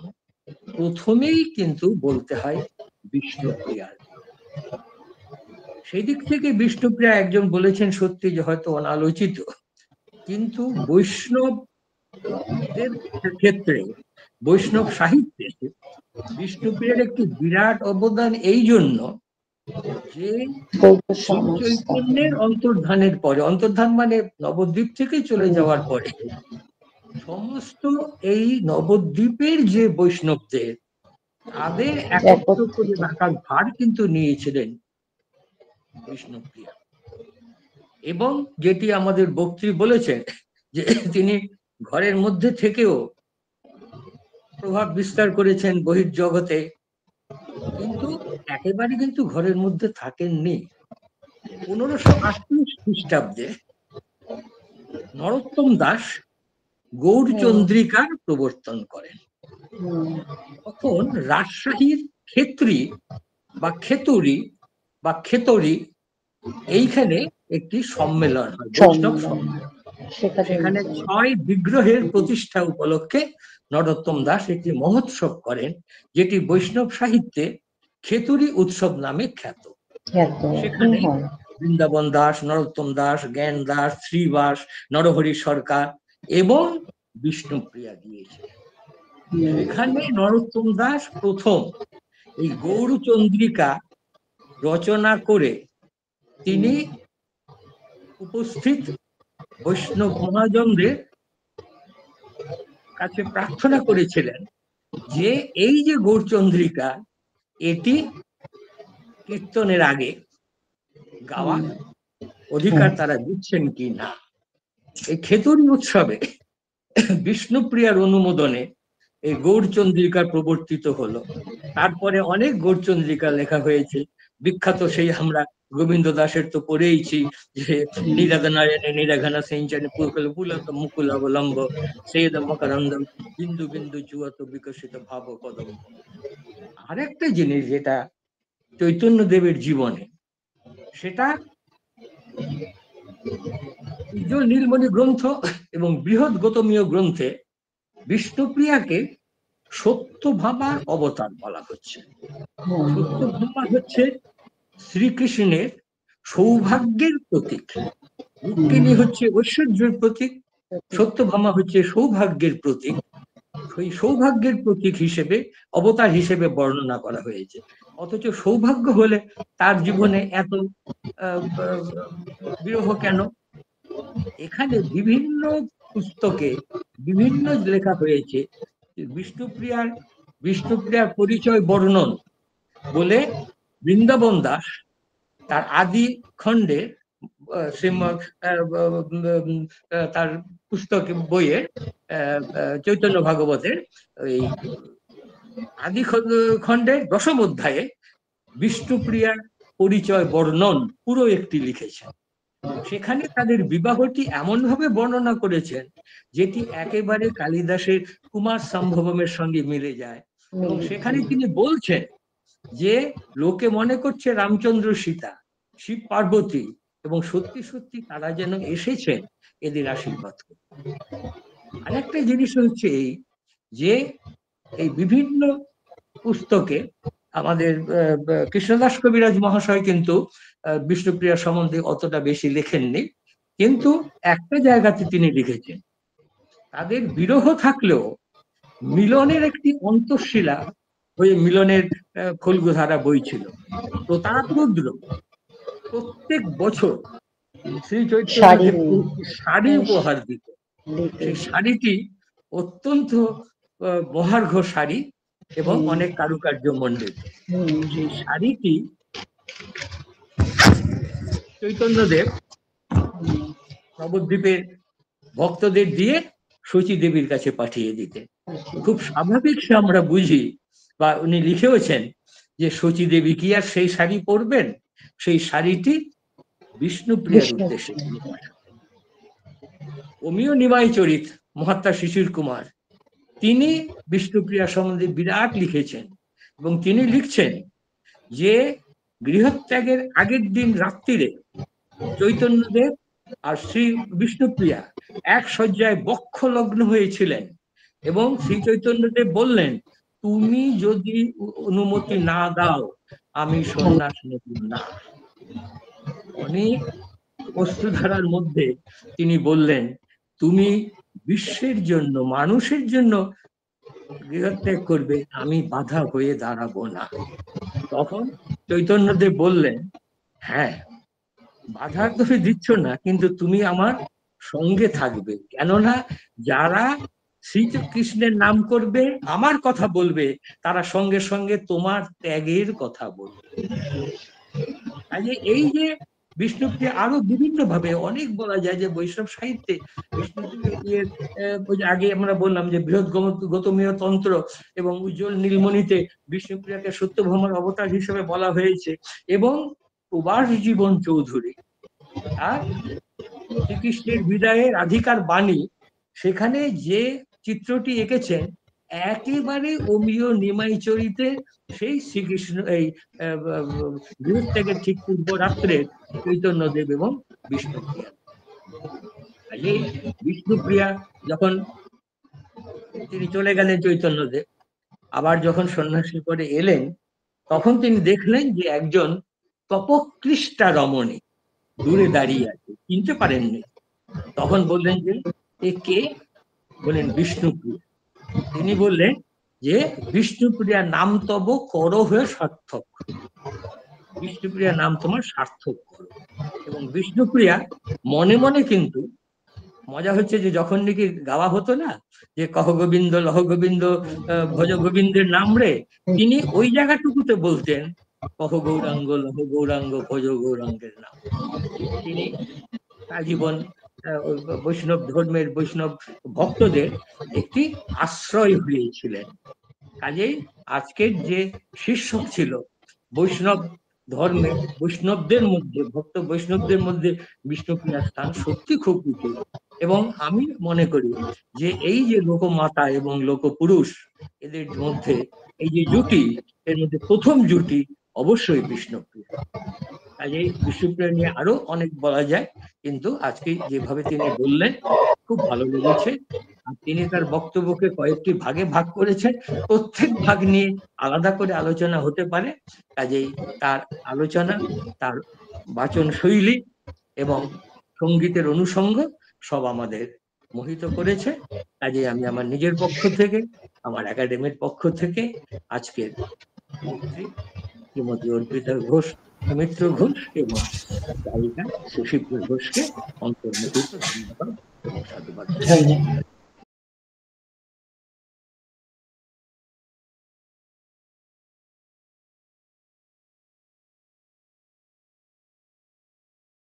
প্রথমেই কিন্তু বলতে হয় বিষ্ণুপ্রিয়ার। সেই দিক থেকে বিষ্ণুপ্রিয়া একজন বলেছেন সত্যি যে হয়তো অনালোচিত, কিন্তু বৈষ্ণবদের ক্ষেত্রে, বৈষ্ণব সাহিত্যে বিষ্ণুপ্রিয়ার একটি বিরাট অবদান এই জন্য যে চৈতন্যের অন্তর্ধানের পরে, অন্তর্ধান মানে নবদ্বীপ থেকে চলে যাওয়ার পরে, সমস্ত এই নবদ্বীপের যে বৈষ্ণবদের তাদের একত্র করে রাখার ভার কিন্তু নিয়েছিলেন বিষ্ণুপ্রিয়া। এবং যেটি আমাদের বক্তৃ বলেছেন যে তিনি ঘরের মধ্যে থেকেও প্রভাব বিস্তার করেছেন বহির্জগতে, কিন্তু একেবারে কিন্তু ঘরের মধ্যে থাকেননি। 1538 খ্রিস্টাব্দে নরোত্তম দাস গৌরচন্দ্রিকার প্রবর্তন করেন। তখন রাজশাহীর ক্ষেত্রী বা খেতুরি বা খেতরি এইখানে একটি সম্মেলন হয়, বৈষ্ণব সম্মেলন। সেখানে 6 বিগ্রহের প্রতিষ্ঠা উপলক্ষে নরোত্তম দাস একটি মহোৎসব করেন, যেটি বৈষ্ণব সাহিত্যে খেতুরি উৎসব নামে খ্যাত। সেখানে বৃন্দাবন দাস, নরোত্তম দাস, জ্ঞান দাস, শ্রীবাস, নরহরি সরকার এবং বিষ্ণুপ্রিয়া দিয়েছিলেন। সেখানে নরোত্তম দাস প্রথম এই গৌরচন্দ্রিকা রচনা করে তিনি উপস্থিত বৈষ্ণব মহাজনদের কাছে প্রার্থনা করেছিলেন যে এই যে গৌরচন্দ্রিকা, এটি কীর্তনের আগে গাওয়া অধিকার তারা দিচ্ছেন কি না। এই খেতুরি উৎসবে বিষ্ণুপ্রিয়ার অনুমোদনে এই গৌরচন্দ্রিকা প্রবর্তিত হলো। তারপরে অনেক গৌরচন্দ্রিকা লেখা হয়েছে, বিখ্যাত সেই আমরা গোবিন্দ দাসের তো পড়েইছি যে নিরাধ নারায়ণে নিরাঘানা সিঞ্চনে পুকুল পুলত মুকুল অবলম্ব সেদ মকরন্দম বিন্দু বিন্দু চুয়াত বিকশিত ভাব কদম। আরেকটা জিনিস যেটা চৈতন্য দেবের জীবনে, সেটা নীলমণি গ্রন্থ এবং বৃহৎ গৌতমীয় গ্রন্থে বিষ্ণুপ্রিয়াকে সত্যভামার অবতার বলা হচ্ছে। সত্যভামা হচ্ছে শ্রীকৃষ্ণের সৌভাগ্যের প্রতীক, রুক্মিণী হচ্ছে ঐশ্বর্যের প্রতীক, সত্যভামা হচ্ছে সৌভাগ্যের প্রতীক। সেই সৌভাগ্যের প্রতীক হিসেবে, অবতার হিসেবে বর্ণনা করা হয়েছে। অথচ সৌভাগ্য হলে তার জীবনে এত বিরহ কেন? এখানে বিভিন্ন পুস্তকে বিভিন্ন লেখা হয়েছে বিষ্ণুপ্রিয়ার পরিচয় বর্ণন বলে বৃন্দাবন দাস তার আদি খণ্ডে তার পুস্তকে বইয়ে চৈতন্য ভাগবতের এই আদি খণ্ডের 10ম অধ্যায়ে বিষ্ণুপ্রিয়ার পরিচয় বর্ণন পুরো একটি লিখেছেন। সেখানে তাদের বিবাহটি এমন ভাবে বর্ণনা করেছেন যেটি একেবারে কালিদাসের কুমার সম্ভবমের সঙ্গে মিলে যায়। এবং সেখানে তিনি বলছেন যে লোকে মনে করছে রামচন্দ্র সীতা, শিব পার্বতী, এবং সত্যি সত্যি তারা যেন এসেছেন এদের আশীর্বাদ করতে। আরেকটা জিনিস হচ্ছে এই যে এই বিভিন্ন পুস্তকে আমাদের কৃষ্ণদাস কবিরাজ মহাশয় কিন্তু বিষ্ণুপ্রিয়া সম্বন্ধে অতটা বেশি লেখেননি, কিন্তু একটা জায়গাতে তিনি লিখেছেন তাদের বিরহ থাকলেও মিলনের একটি অন্তঃশিলা হয়ে মিলনের ফল্গুধারা বইছিল। প্রতাপরুদ্র প্রত্যেক বছর শ্রী চৈতন্যদেবকে শাড়ি উপহার দিত। সেই শাড়িটি অত্যন্ত মহার্ঘ শাড়ি এবং অনেক কারুকার্য মণ্ডিত। সেই শাড়িটি চৈতন্যদেব নবদ্বীপের ভক্তদের দিয়ে শচী দেবীর কাছে পাঠিয়ে দিতেন। খুব স্বাভাবিক সে আমরা বুঝি, বা উনি লিখেওছেন যে শচী দেবী কি আর সেই শাড়ি পরবেন? সেই শাড়িটি বিষ্ণুপ্রিয়ার উদ্দেশ্যে। অমিয় নিমাই চরিত মহাত্মা শিশির কুমার তিনি বিষ্ণুপ্রিয়া সম্বন্ধে বিরাট লিখেছেন, এবং তিনি লিখছেন যে গৃহত্যাগের আগের দিন রাত্রিরে চৈতন্যদেব আর শ্রী বিষ্ণুপ্রিয়া এক শয্যায় বক্ষ লগ্ন হয়েছিলেন, এবং শ্রী চৈতন্যদেব বললেন, তুমি যদি অনুমতি না দাও আমি সন্ন্যাস নেব না। অনেক বস্তুধারার মধ্যে তিনি বললেন, তুমি বিশ্বের জন্য, মানুষের জন্য গৃহত্যাগ করবে, আমি বাধা হয়ে দাঁড়াবো না। তখন চৈতন্যদেব বললেন, হ্যাঁ বাধা তুমি দিচ্ছ না, কিন্তু তুমি আমার সঙ্গে থাকবে, কেননা যারা শ্রীকৃষ্ণের নাম করবে, আমার কথা বলবে, তারা সঙ্গে সঙ্গে তোমার ত্যাগের কথা বলবে। এই যে বিষ্ণুপ্রিয়া আরো বিভিন্ন ভাবে অনেক বলা যায় যে বৈষ্ণব সাহিত্যে বিষ্ণুপ্রিয়া, আগে আমরা বললাম যে বৃহৎ গৌতমীয় তন্ত্র এবং উজ্জ্বল নীলমণিতে বিষ্ণুপ্রিয়াকে সত্যভামার অবতার হিসেবে বলা হয়েছে, এবং প্রবাস জীবন চৌধুরী আর শ্রীকৃষ্ণের বিদায়ের রাধিকার বাণী, সেখানে যে চিত্রটি এঁকেছেন একেবারে অমিয় নিমাই চরিতে সেই শ্রীকৃষ্ণ এই গৃহত্যাগের ঠিক পূর্ব রাত্রে চৈতন্যদেব এবং বিষ্ণুপ্রিয়া। বিষ্ণুপ্রিয়া যখন তিনি চলে গেলেন চৈতন্যদেব, আবার যখন সন্ন্যাসী করে এলেন, তখন তিনি দেখলেন যে একজন তপকৃষ্টা রমণী দূরে দাঁড়িয়ে আছে, চিনতে পারেননি। তখন বললেন যে এ কে? বলেন বিষ্ণুপ্রিয়া। তিনি বললেন যে বিষ্ণুপ্রিয়া নাম তব করো হয়ে সার্থক, বিষ্ণুপ্রিয়া নাম তোমার সার্থক করো। এবং বিষ্ণুপ্রিয়া মনে মনে, কিন্তু মজা হচ্ছে যে যখন নাকি গাওয়া হতো না যে কহ গোবিন্দ লহ গোবিন্দ ভজ গোবিন্দের নাম রে, তিনি ওই জায়গাটুকুতে বলতেন কহ গৌরাঙ্গ লহ গৌরাঙ্গ ভজ গৌরাঙ্গের নাম। তিনি আজীবন বৈষ্ণব ধর্মের, বৈষ্ণব ভক্তদের একটি আশ্রয় হয়েছিলেন। কাজেই আজকের যে শীর্ষক ছিল বৈষ্ণব ধর্মে, বৈষ্ণবদের মধ্যে, ভক্ত বৈষ্ণবদের মধ্যে বিষ্ণুপ্রিয়ার স্থান সত্যি খুব উঁচু। এবং আমি মনে করি যে এই যে লোকমাতা এবং লোকপুরুষ, এদের মধ্যে এই যে জুটি, এর মধ্যে প্রথম জুটি অবশ্যই বিষ্ণুপ্রিয়া। কাজেই বিষ্ণুপ্রিয়া নিয়ে আরো অনেক বলা যায়, কিন্তু আজকে যেভাবে তিনি বললেন খুব ভালো লেগেছে। আর তিনি তার বক্তব্যকে কয়েকটি ভাগে ভাগ করেছেন, প্রত্যেক ভাগ নিয়ে আলাদা করে আলোচনা হতে পারে। কাজেই তার আলোচনা, তার বাচন শৈলী এবং সঙ্গীতের অনুষঙ্গ সব আমাদের মোহিত করেছে। কাজেই আমি আমার নিজের পক্ষ থেকে, আমার একাডেমির পক্ষ থেকে আজকের নেত্রী শ্রীমতী অর্পিতা ঘোষ, মিত্র ঘোষ এবং গায়িকা সুশীপ্রিয়া ঘোষকে অন্তর্মুখিত ধন্যবাদ এবং সাধুবাদ।